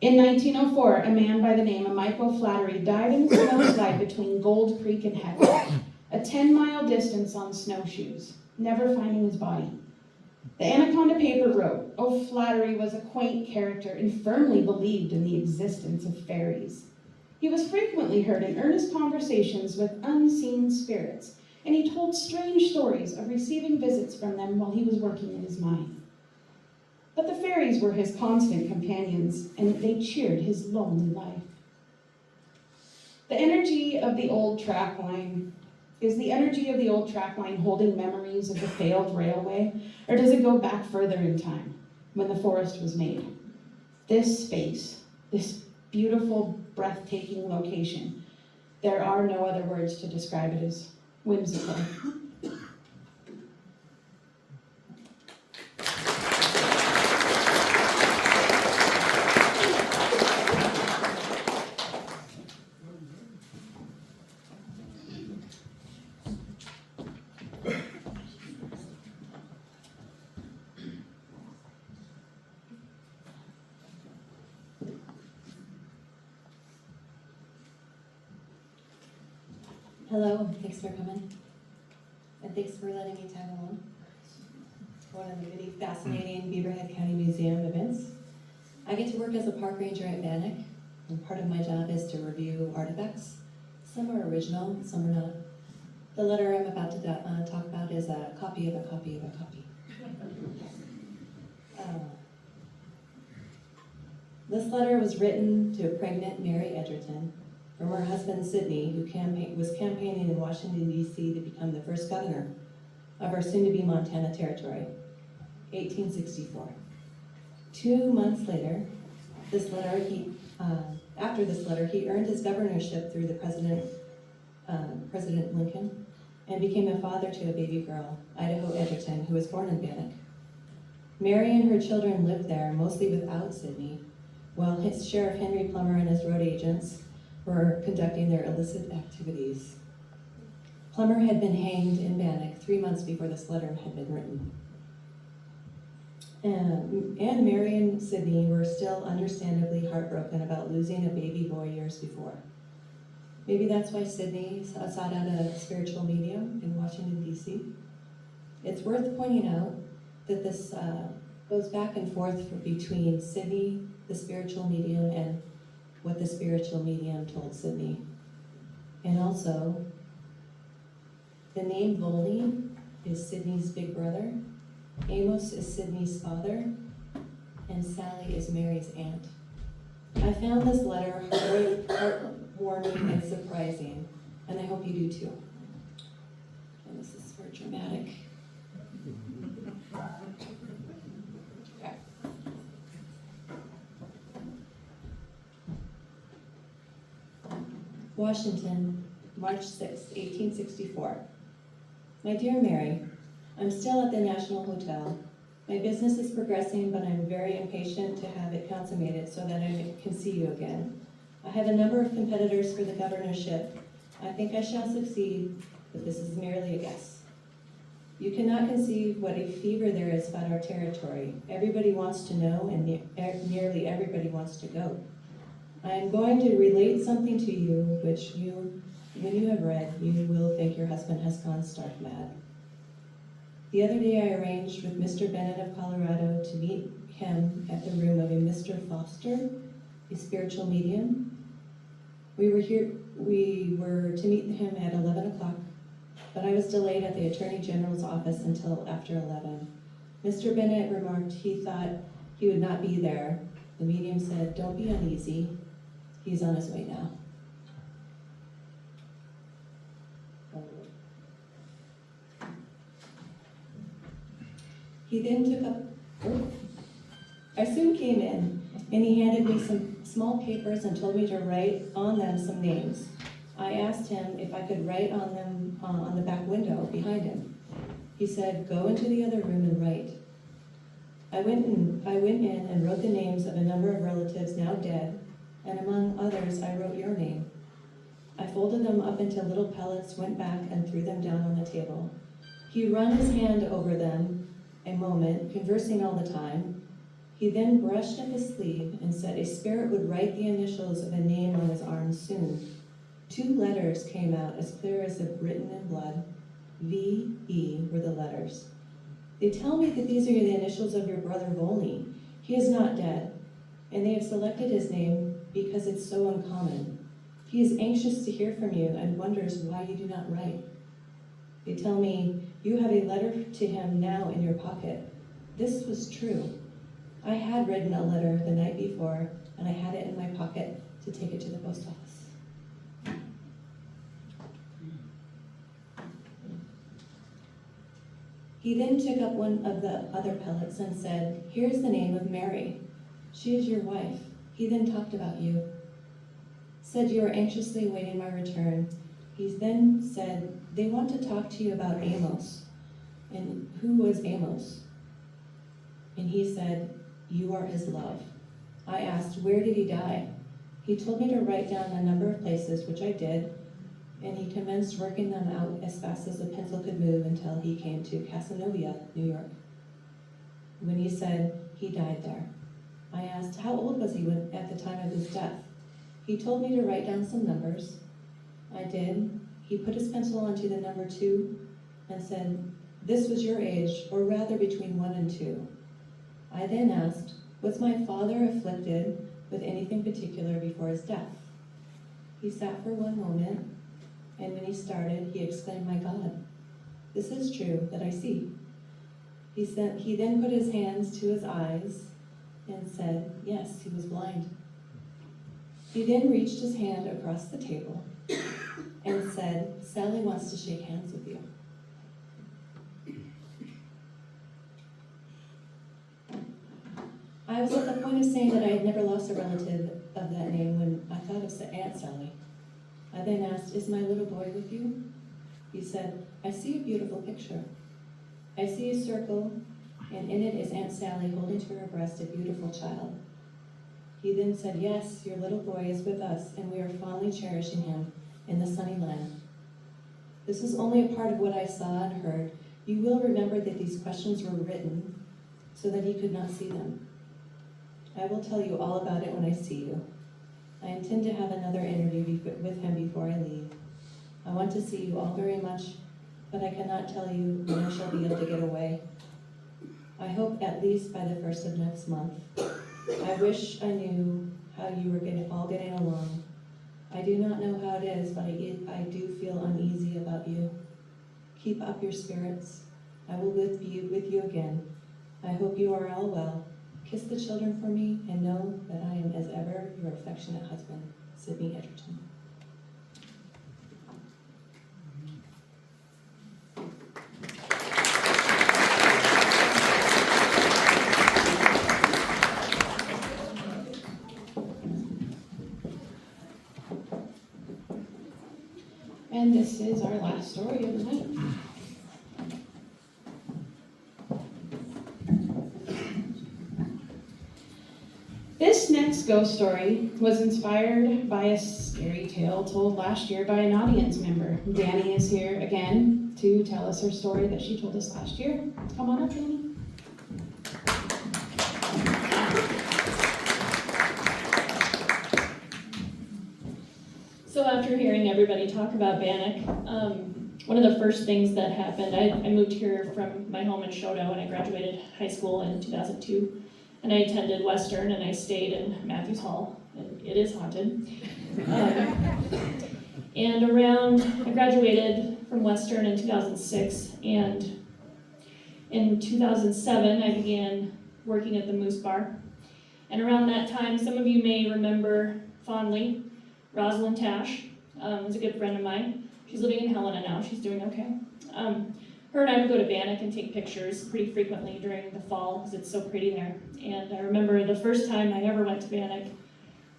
[SPEAKER 1] In 1904, a man by the name of Michael Flattery died in a snowslide between Gold Creek and Heather, a 10-mile distance on snowshoes, never finding his body. The Anaconda paper wrote, "Oh, Flattery was a quaint character and firmly believed in the existence of fairies. He was frequently heard in earnest conversations with unseen spirits, and he told strange stories of receiving visits from them while he was working in his mine. But the fairies were his constant companions, and they cheered his lonely life." The energy of the old track line, is the energy of the old track line holding memories of the failed railway, or does it go back further in time, when the forest was made? This space, this beautiful, breathtaking location, there are no other words to describe it as whimsical.
[SPEAKER 6] Hello, thanks for coming. And thanks for letting me tag along. One of the many fascinating Beaverhead County Museum events. I get to work as a park ranger at Bannock, and part of my job is to review artifacts. Some are original, some are not. The letter I'm about to talk about is a copy of a copy of a copy. This letter was written to pregnant Mary Edgerton from her husband Sidney, who was campaigning in Washington, D.C. to become the first governor of our soon-to-be Montana Territory, 1864. 2 months later, after this letter, he earned his governorship through the President Lincoln, and became a father to a baby girl, Idaho Edgerton, who was born in Bannock. Mary and her children lived there, mostly without Sidney, while his Sheriff Henry Plummer and his road agents were conducting their illicit activities. Plummer had been hanged in Bannock 3 months before this letter had been written. And Mary and Sidney were still understandably heartbroken about losing a baby boy years before. Maybe that's why Sidney sought out a spiritual medium in Washington, D.C. It's worth pointing out that this goes back and forth between Sidney, the spiritual medium, and what the spiritual medium told Sidney. And also, the name Volney is Sidney's big brother, Amos is Sidney's father, and Sally is Mary's aunt. I found this letter heartwarming and surprising, and I hope you do too. And this is for dramatic. Okay. Washington, March 6, 1864. My dear Mary, I'm still at the National Hotel. My business is progressing, but I'm very impatient to have it consummated so that I can see you again. I have a number of competitors for the governorship. I think I shall succeed, but this is merely a guess. You cannot conceive what a fever there is about our territory. Everybody wants to know, and nearly everybody wants to go. I am going to relate something to you, which when you have read, you will think your husband has gone stark mad. The other day I arranged with Mr. Bennett of Colorado to meet him at the room of a Mr. Foster, a spiritual medium. We were to meet him at 11 o'clock, but I was delayed at the Attorney General's office until after 11. Mr. Bennett remarked he thought he would not be there. The medium said, "Don't be uneasy. He's on his way now." He then took up, I soon came in, and he handed me some small papers and told me to write on them some names. I asked him if I could write on them on the back window behind him. He said, "Go into the other room and write." I went in and wrote the names of a number of relatives now dead, and among others, I wrote your name. I folded them up into little pellets, went back, and threw them down on the table. He ran his hand over them a moment, conversing all the time. He then brushed up his sleeve and said a spirit would write the initials of a name on his arm soon. 2 letters came out as clear as if written in blood. V.E. were the letters. They tell me that these are the initials of your brother Volney. He is not dead, and they have selected his name because it's so uncommon. He is anxious to hear from you and wonders why you do not write. They tell me you have a letter to him now in your pocket. This was true. I had written a letter the night before, and I had it in my pocket to take it to the post office. He then took up one of the other pellets and said, "Here's the name of Mary. She is your wife." He then talked about you. Said you are anxiously awaiting my return. He then said, they want to talk to you about Amos. And who was Amos? And he said, you are his love. I asked, where did he die? He told me to write down a number of places, which I did, and he commenced working them out as fast as a pencil could move until he came to Casanova, New York. When he said he died there, I asked, how old was he at the time of his death? He told me to write down some numbers. I did. He put his pencil onto the number 2 and said, this was your age, or rather between 1 and 2. I then asked, was my father afflicted with anything particular before his death? He sat for one moment, and when he started, he exclaimed, my God, this is true that I see. He then put his hands to his eyes and said, yes, he was blind. He then reached his hand across the table and said, Sally wants to shake hands with you. I was at the point of saying that I had never lost a relative of that name when I thought of Aunt Sally. I then asked, is my little boy with you? He said, I see a beautiful picture. I see a circle, and in it is Aunt Sally holding to her breast a beautiful child. He then said, yes, your little boy is with us, and we are fondly cherishing him in the sunny land. This is only a part of what I saw and heard. You will remember that these questions were written so that he could not see them. I will tell you all about it when I see you. I intend to have another interview with him before I leave. I want to see you all very much, but I cannot tell you when I shall be able to get away. I hope at least by the 1st of next month. I wish I knew how you were all getting along. I do not know how it is, but I do feel uneasy about you. Keep up your spirits. I will be with you again. I hope you are all well. Kiss the children for me and know that I am as ever your affectionate husband, Sidney Edgerton.
[SPEAKER 1] And this is our last story of the night. This next ghost story was inspired by a scary tale told last year by an audience member. Danny is here again to tell us her story that she told us last year. Come on up, Danny.
[SPEAKER 2] So after hearing everybody talk about Bannock, one of the first things that happened, I moved here from my home in Shodo and I graduated high school in 2002. And I attended Western and I stayed in Matthews Hall, and it is haunted. I graduated from Western in 2006, and in 2007 I began working at the Moose Bar. And around that time, some of you may remember fondly Rosalind Tash, was a good friend of mine. She's living in Helena now, she's doing okay. Her and I would go to Bannock and take pictures pretty frequently during the fall because it's so pretty there. And I remember the first time I ever went to Bannock,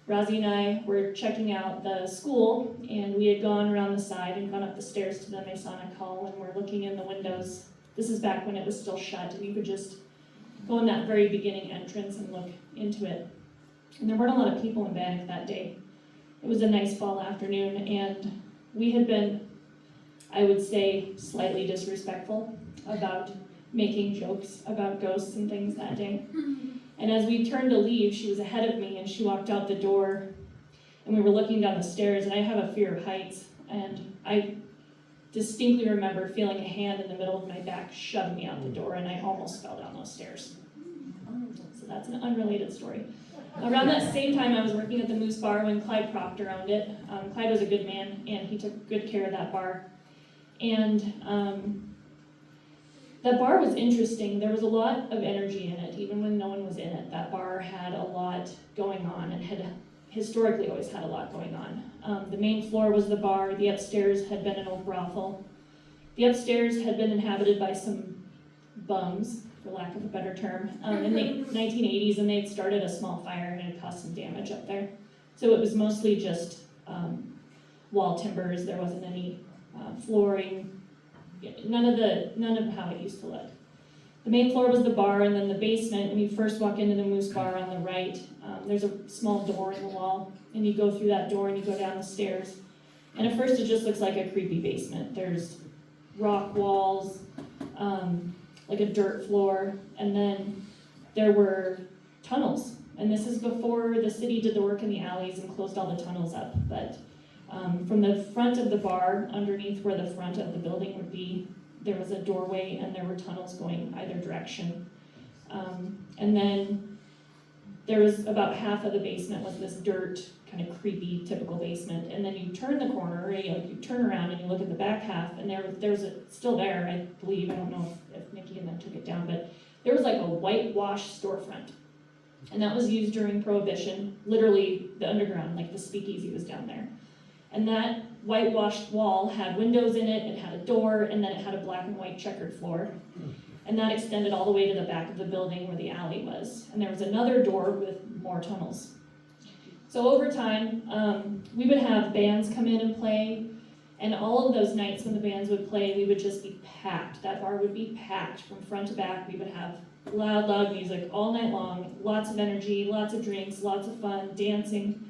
[SPEAKER 2] Rosie and I were checking out the school, and we had gone around the side and gone up the stairs to the Masonic Hall, and we're looking in the windows. This is back when it was still shut, and you could just go in that very beginning entrance and look into it. And there weren't a lot of people in Bannock that day. It was a nice fall afternoon, and we had been, I would say, slightly disrespectful about making jokes about ghosts and things that day. And as we turned to leave, she was ahead of me and she walked out the door and we were looking down the stairs, and I have a fear of heights, and I distinctly remember feeling a hand in the middle of my back shove me out the door, and I almost fell down those stairs. So that's an unrelated story. Around that same time, I was working at the Moose Bar when Clyde Proctor owned it. Clyde was a good man, and he took good care of that bar. And that bar was interesting. There was a lot of energy in it, even when no one was in it. That bar had a lot going on and had historically always had a lot going on. The main floor was the bar. The upstairs had been an old brothel. The upstairs had been inhabited by some bums, for lack of a better term, in the 1980s, and they'd started a small fire and it caused some damage up there. So it was mostly just wall timbers. There wasn't any flooring, none of how it used to look. The main floor was the bar, and then the basement, when you first walk into the Moose Bar on the right, there's a small door in the wall, and you go through that door and you go down the stairs. And at first it just looks like a creepy basement. There's rock walls, like a dirt floor, and then there were tunnels. And this is before the city did the work in the alleys and closed all the tunnels up. But from the front of the bar, underneath where the front of the building would be, there was a doorway and there were tunnels going either direction. And then there was about half of the basement was this dirt, kind of creepy, typical basement. And then you turn the corner, you turn around and you look at the back half, and there's still there, I believe. I don't know if Nikki and them took it down, but there was like a whitewashed storefront. And that was used during Prohibition, literally the underground, like the speakeasy was down there. And that whitewashed wall had windows in it, it had a door, and then it had a black and white checkered floor. And that extended all the way to the back of the building where the alley was. And there was another door with more tunnels. So over time, we would have bands come in and play, and all of those nights when the bands would play, we would just be packed. That bar would be packed from front to back. We would have loud music all night long, lots of energy, lots of drinks, lots of fun, dancing.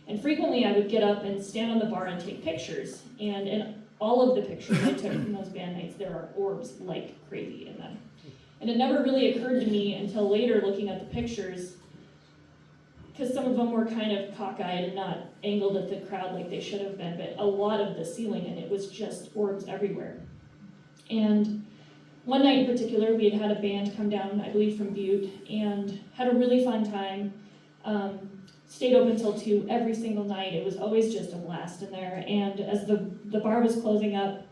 [SPEAKER 2] And frequently I would get up and stand on the bar and take pictures. And in all of the pictures I took from those band nights, there are orbs like crazy in them. And it never really occurred to me until later looking at the pictures, because some of them were kind of cockeyed and not angled at the crowd like they should have been, but a lot of the ceiling, and it was just orbs everywhere. And one night in particular, we had a band come down, I believe from Butte, and had a really fun time. Stayed open till 2 every single night. It was always just a blast in there. And as the bar was closing up,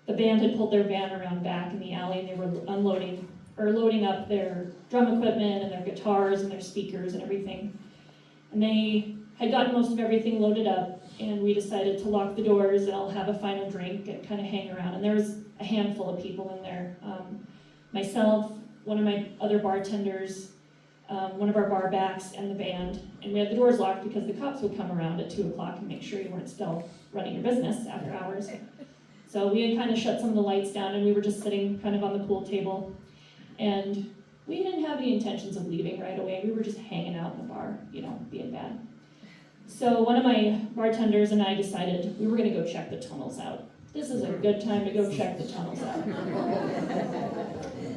[SPEAKER 2] the band had pulled their van around back in the alley, and they were loading up their drum equipment and their guitars and their speakers and everything. And they had gotten most of everything loaded up, and we decided to lock the doors and I'll have a final drink and kind of hang around. And there was a handful of people in there. Myself, one of my other bartenders, one of our bar backs, and the band. And we had the doors locked because the cops would come around at 2 o'clock and make sure you weren't still running your business after hours. So we had kind of shut some of the lights down, and we were just sitting kind of on the pool table. And we didn't have any intentions of leaving right away. We were just hanging out in the bar, being bad. So one of my bartenders and I decided we were going to go check the tunnels out. This is a good time to go check the tunnels out.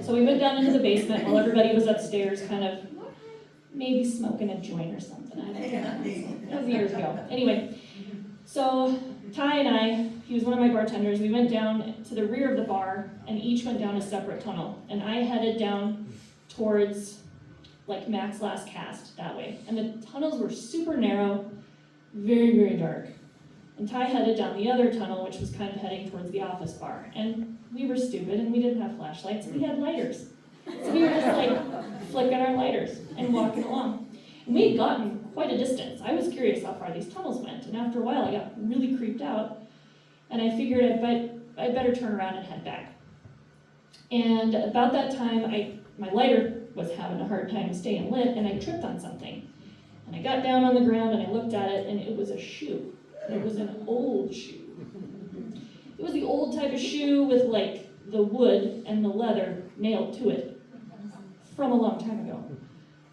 [SPEAKER 2] So we went down into the basement while everybody was upstairs kind of maybe smoking a joint or something. I don't know. That was years ago. Anyway, so Ty and I, he was one of my bartenders, we went down to the rear of the bar and each went down a separate tunnel. And I headed down towards like Mac's Last Cast that way. And the tunnels were super narrow, very, very dark. And Ty headed down the other tunnel, which was kind of heading towards the office bar. And we were stupid and we didn't have flashlights, we had lighters. So we were just like flicking our lighters and walking along. And we had gotten quite a distance. I was curious how far these tunnels went. And after a while, I got really creeped out. And I figured I'd better turn around and head back. And about that time, my lighter was having a hard time staying lit, and I tripped on something. And I got down on the ground and I looked at it, and it was a shoe. It was an old shoe. It was the old type of shoe with like the wood and the leather nailed to it from a long time ago.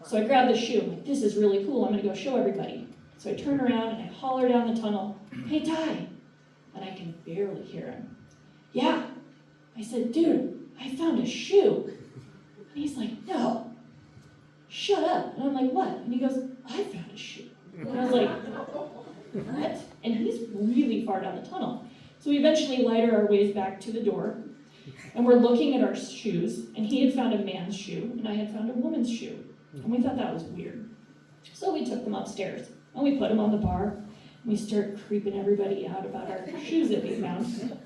[SPEAKER 2] So I grabbed the shoe. I'm like, this is really cool. I'm going to go show everybody. So I turn around and I holler down the tunnel, "Hey, Ty!" And I can barely hear him. "Yeah." I said, "Dude, I found a shoe." And he's like, "No." shut up. And I'm like, what? And he goes, I found a shoe. And I was like, what? And he's really far down the tunnel. So we eventually lighter our ways back to the door, and we're looking at our shoes, and he had found a man's shoe, and I had found a woman's shoe. And we thought that was weird. So we took them upstairs, and we put them on the bar, and we start creeping everybody out about our shoes that we found.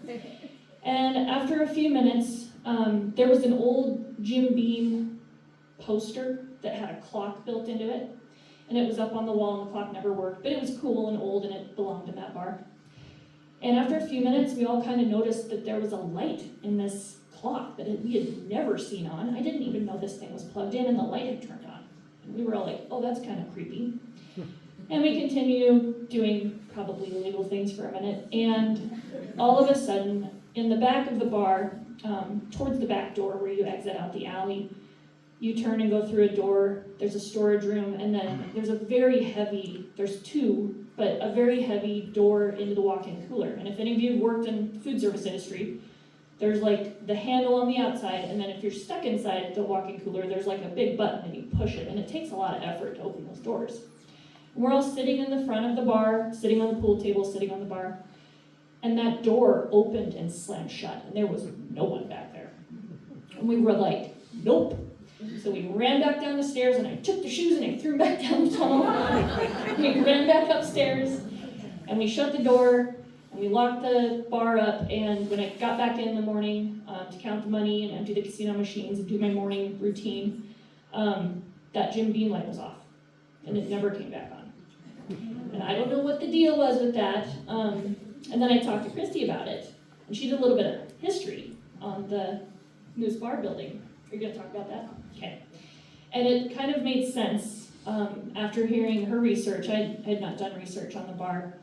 [SPEAKER 2] And after a few minutes, there was an old Jim Beam poster that had a clock built into it, and it was up on the wall, and the clock never worked, but it was cool and old, and it belonged in that bar. And after a few minutes, we all kind of noticed that there was a light in this clock that we had never seen on. I didn't even know this thing was plugged in, and the light had turned on. And we were all like, oh, that's kind of creepy. And we continue doing probably illegal things for a minute, and all of a sudden, in the back of the bar, towards the back door where you exit out the alley, you turn and go through a door, there's a storage room, and then there's two, but a very heavy door into the walk-in cooler. And if any of you have worked in the food service industry, there's like the handle on the outside, and then if you're stuck inside the walk-in cooler, there's like a big button and you push it, and it takes a lot of effort to open those doors. And we're all sitting in the front of the bar, sitting on the pool table, sitting on the bar, and that door opened and slammed shut, and there was no one back there. And we were like, nope. So we ran back down the stairs, and I took the shoes and I threw them back down the tunnel. We ran back upstairs, and we shut the door, and we locked the bar up, and when I got back in the morning to count the money and empty the casino machines and do my morning routine, that Jim Beam light was off, and it never came back on. And I don't know what the deal was with that. And then I talked to Christy about it, and she did a little bit of history on the Moose Bar building. Are you going to talk about that? Okay. And it kind of made sense after hearing her research. I had not done research on the bar.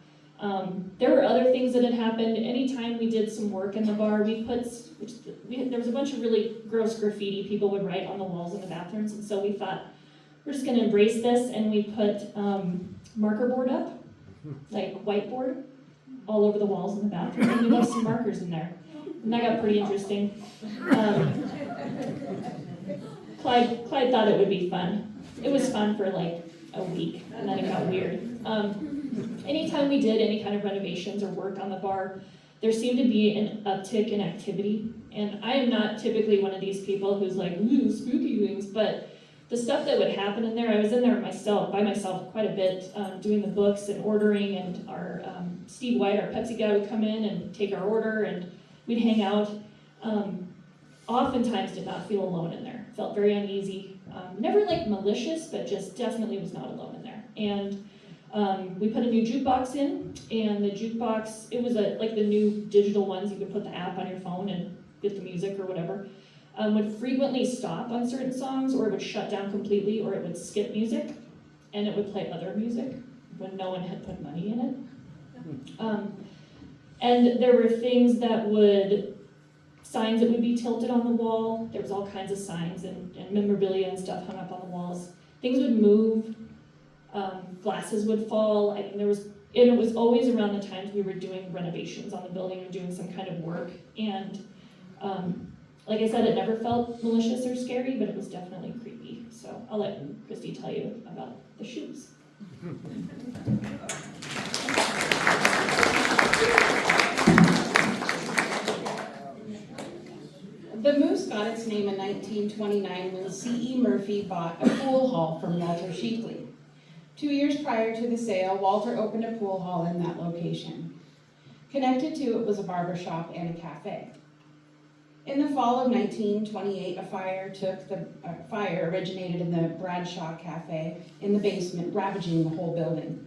[SPEAKER 2] There were other things that had happened. Anytime we did some work in the bar, there was a bunch of really gross graffiti people would write on the walls in the bathrooms, and so we thought, we're just going to embrace this, and we put marker board up, like whiteboard, all over the walls in the bathroom, and we left some markers in there. And that got pretty interesting. Clyde thought it would be fun. It was fun for like a week, and then it got weird. Anytime we did any kind of renovations or work on the bar, there seemed to be an uptick in activity. And I am not typically one of these people who's like, ooh, spooky things, but the stuff that would happen in there, I was in there by myself quite a bit, doing the books and ordering, and our Steve White, our Pepsi guy, would come in and take our order, and we'd hang out. Oftentimes did not feel alone in there. Felt very uneasy. Never like malicious, but just definitely was not alone in there. And we put a new jukebox in, and the jukebox, it was like the new digital ones. You could put the app on your phone and get the music or whatever. Would frequently stop on certain songs, or it would shut down completely, or it would skip music, and it would play other music when no one had put money in it. And there were things signs that would be tilted on the wall. There was all kinds of signs and memorabilia and stuff hung up on the walls. Things would move, glasses would fall. I mean, it was always around the times we were doing renovations on the building or doing some kind of work. And like I said, it never felt malicious or scary, but it was definitely creepy. So I'll let Christy tell you about the shoes.
[SPEAKER 1] The Moose got its name in 1929 when C.E. Murphy bought a pool hall from Walter Sheekley. 2 years prior to the sale, Walter opened a pool hall in that location. Connected to it was a barber shop and a cafe. In the fall of 1928, a fire originated in the Bradshaw Cafe in the basement, ravaging the whole building.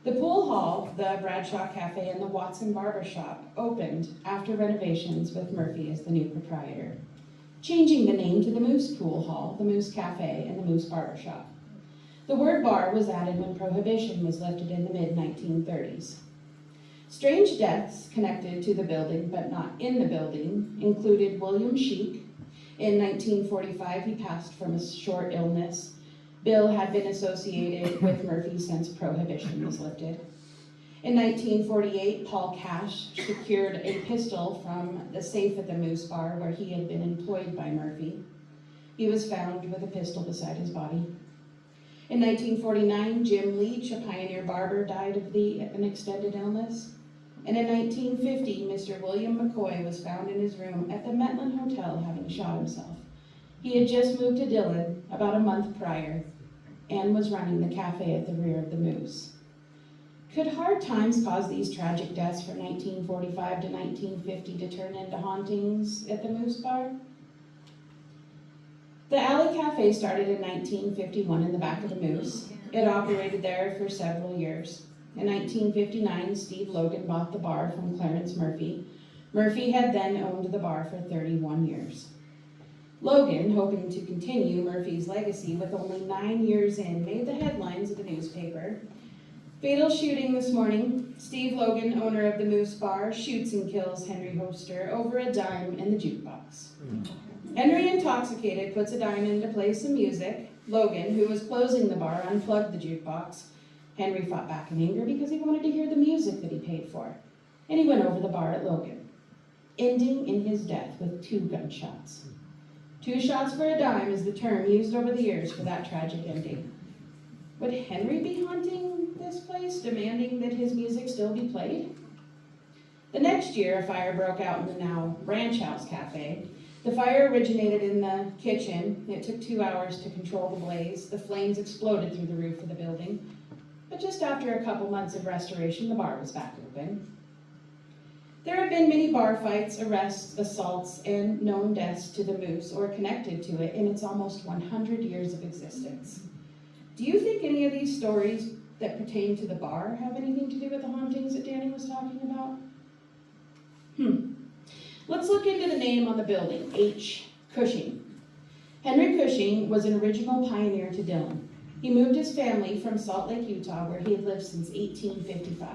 [SPEAKER 1] The pool hall, the Bradshaw Cafe, and the Watson Barber Shop opened after renovations with Murphy as the new proprietor, changing the name to the Moose Pool Hall, the Moose Cafe, and the Moose Barber Shop. The word bar was added when Prohibition was lifted in the mid-1930s. Strange deaths connected to the building, but not in the building, included William Sheik. In 1945, he passed from a short illness. Bill had been associated with Murphy since Prohibition was lifted. In 1948, Paul Cash secured a pistol from the safe at the Moose Bar where he had been employed by Murphy. He was found with a pistol beside his body. In 1949, Jim Leach, a pioneer barber, died of an extended illness. And in 1950, Mr. William McCoy was found in his room at the Metland Hotel having shot himself. He had just moved to Dillon about a month prior and was running the cafe at the rear of the Moose. Could hard times cause these tragic deaths from 1945 to 1950 to turn into hauntings at the Moose Bar? The Alley Cafe started in 1951 in the back of the Moose. It operated there for several years. In 1959, Steve Logan bought the bar from Clarence Murphy. Murphy had then owned the bar for 31 years. Logan, hoping to continue Murphy's legacy with only 9 years in, made the headlines of the newspaper. Fatal shooting this morning. Steve Logan, owner of the Moose Bar, shoots and kills Henry Hoster over a dime in the jukebox. Henry, intoxicated, puts a dime in to play some music. Logan, who was closing the bar, unplugged the jukebox. Henry fought back in anger because he wanted to hear the music that he paid for, and he went over the bar at Logan, ending in his death with 2 gunshots. 2 shots for a dime is the term used over the years for that tragic ending. Would Henry be haunting this place, demanding that his music still be played? The next year, a fire broke out in the now Ranch House Cafe. The fire originated in the kitchen. It took 2 hours to control the blaze. The flames exploded through the roof of the building. But just after a couple months of restoration, the bar was back open. There have been many bar fights, arrests, assaults, and known deaths to the Moose or connected to it in its almost 100 years of existence. Do you think any of these stories that pertain to the bar have anything to do with the hauntings that Danny was talking about? Let's look into the name on the building, H. Cushing. Henry Cushing was an original pioneer to Dillon. He moved his family from Salt Lake, Utah, where he had lived since 1855.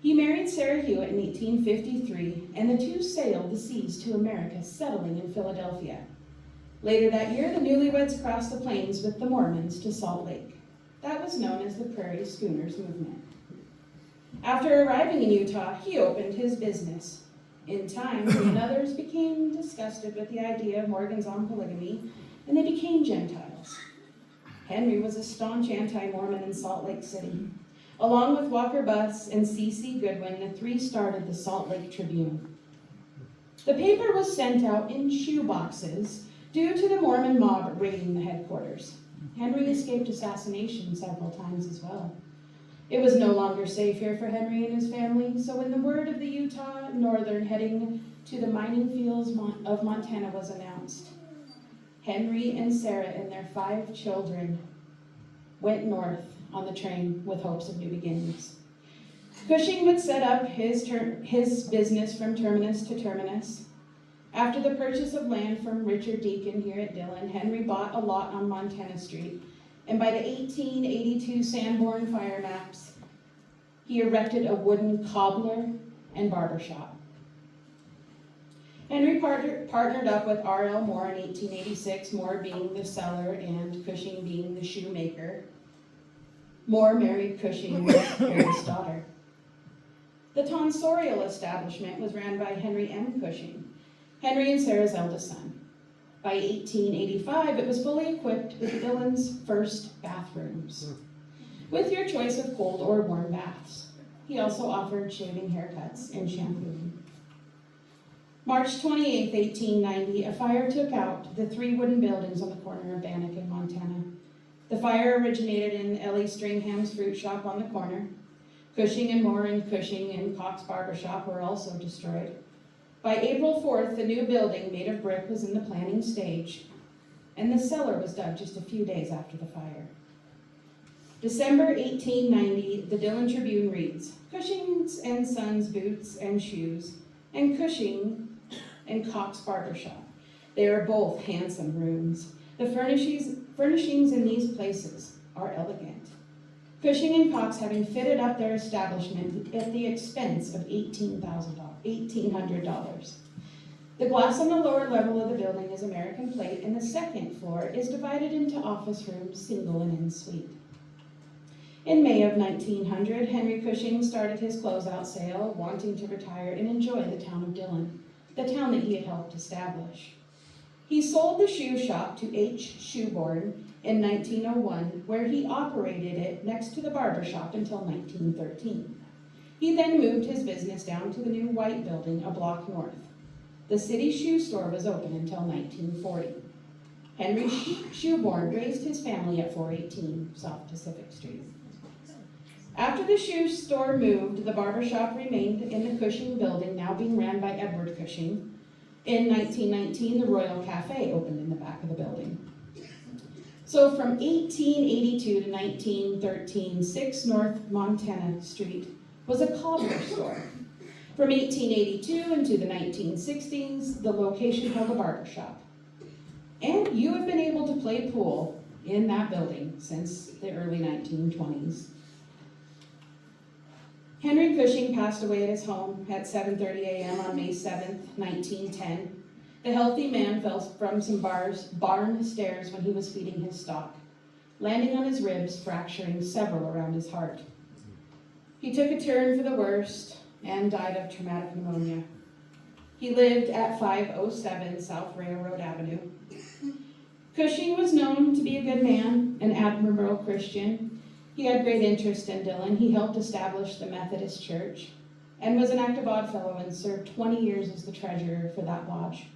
[SPEAKER 1] He married Sarah Hewitt in 1853, and the two sailed the seas to America, settling in Philadelphia. Later that year, the newlyweds crossed the plains with the Mormons to Salt Lake. That was known as the Prairie Schooners Movement. After arriving in Utah, he opened his business. In time, he and others became disgusted with the idea of Morgan's on polygamy, and they became Gentiles. Henry was a staunch anti-Mormon in Salt Lake City. Along with Walker Buss and C.C. Goodwin, the 3 started the Salt Lake Tribune. The paper was sent out in shoe boxes due to the Mormon mob raiding the headquarters. Henry escaped assassination several times as well. It was no longer safe here for Henry and his family, so when the word of the Utah Northern heading to the mining fields of Montana was announced, Henry and Sarah and their 5 children went north on the train with hopes of new beginnings. Cushing would set up his business from terminus to terminus. After the purchase of land from Richard Deacon here at Dillon, Henry bought a lot on Montana Street, and by the 1882 Sanborn fire maps, he erected a wooden cobbler and barber shop. Henry partnered up with R.L. Moore in 1886, Moore being the seller and Cushing being the shoemaker. Moore married Cushing's eldest daughter. The tonsorial establishment was ran by Henry M. Cushing, Henry and Sarah's eldest son. By 1885, it was fully equipped with Dillon's first bathrooms, with your choice of cold or warm baths. He also offered shaving haircuts and shampooing. March 28, 1890, a fire took out the 3 wooden buildings on the corner of Bannock and Montana. The fire originated in Ellie Stringham's fruit shop on the corner. Cushing and Moore and Cushing and Cox Barber Shop were also destroyed. By April 4th, the new building made of brick was in the planning stage, and the cellar was dug just a few days after the fire. December 1890, the Dillon Tribune reads, Cushing's and Sons boots and shoes, and Cushing and Cox Barber Shop. They are both handsome rooms. The furnishings in these places are elegant. Cushing and Cox having fitted up their establishment at the expense of $1,800. The glass on the lower level of the building is American plate, and the second floor is divided into office rooms, single and en suite. In May of 1900, Henry Cushing started his closeout sale, wanting to retire and enjoy the town of Dillon, the town that he had helped establish. He sold the shoe shop to H. Shoeborn in 1901, where he operated it next to the barber shop until 1913. He then moved his business down to the new white building a block north. The city shoe store was open until 1940. Henry Shoeborn raised his family at 418 South Pacific Street. After the shoe store moved, the barber shop remained in the Cushing building, now being ran by Edward Cushing. In 1919, the Royal Cafe opened in the back of the building. So from 1882 to 1913, 6 North Montana Street was a cobbler store. From 1882 into the 1960s, the location held a barber shop. And you have been able to play pool in that building since the early 1920s. Henry Cushing passed away at his home at 7:30 a.m. on May 7th, 1910. The healthy man fell from some barn stairs when he was feeding his stock, landing on his ribs, fracturing several around his heart. He took a turn for the worst and died of traumatic pneumonia. He lived at 507 South Railroad Avenue. Cushing was known to be a good man, an admirable Christian. He had great interest in Dillon. He helped establish the Methodist Church and was an active Oddfellow and served 20 years as the treasurer for that lodge.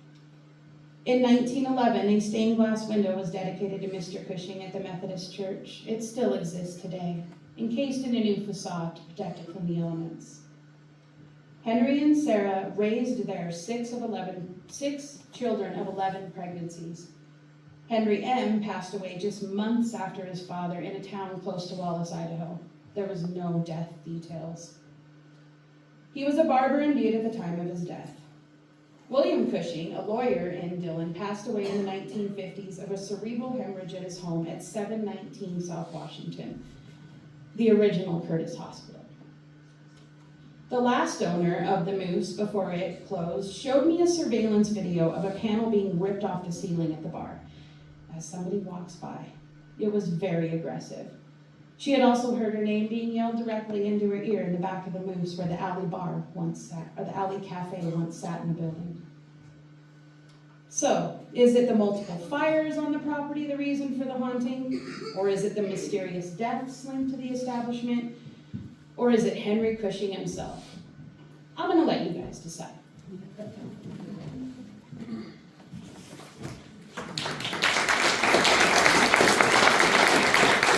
[SPEAKER 1] In 1911, a stained glass window was dedicated to Mr. Cushing at the Methodist Church. It still exists today, encased in a new facade to protect it from the elements. Henry and Sarah raised their 6 children of 11 pregnancies. Henry M. passed away just months after his father in a town close to Wallace, Idaho. There was no death details. He was a barber in Butte at the time of his death. William Cushing, a lawyer in Dillon, passed away in the 1950s of a cerebral hemorrhage at his home at 719 South Washington, the original Curtis Hospital. The last owner of the Moose, before it closed, showed me a surveillance video of a panel being ripped off the ceiling at the bar as somebody walks by. It was very aggressive. She had also heard her name being yelled directly into her ear in the back of the Moose where the Alley Bar once sat, or the Alley Cafe once sat in the building. So, is it the multiple fires on the property the reason for the haunting? Or is it the mysterious deaths linked to the establishment? Or is it Henry Cushing himself? I'm gonna let you guys decide.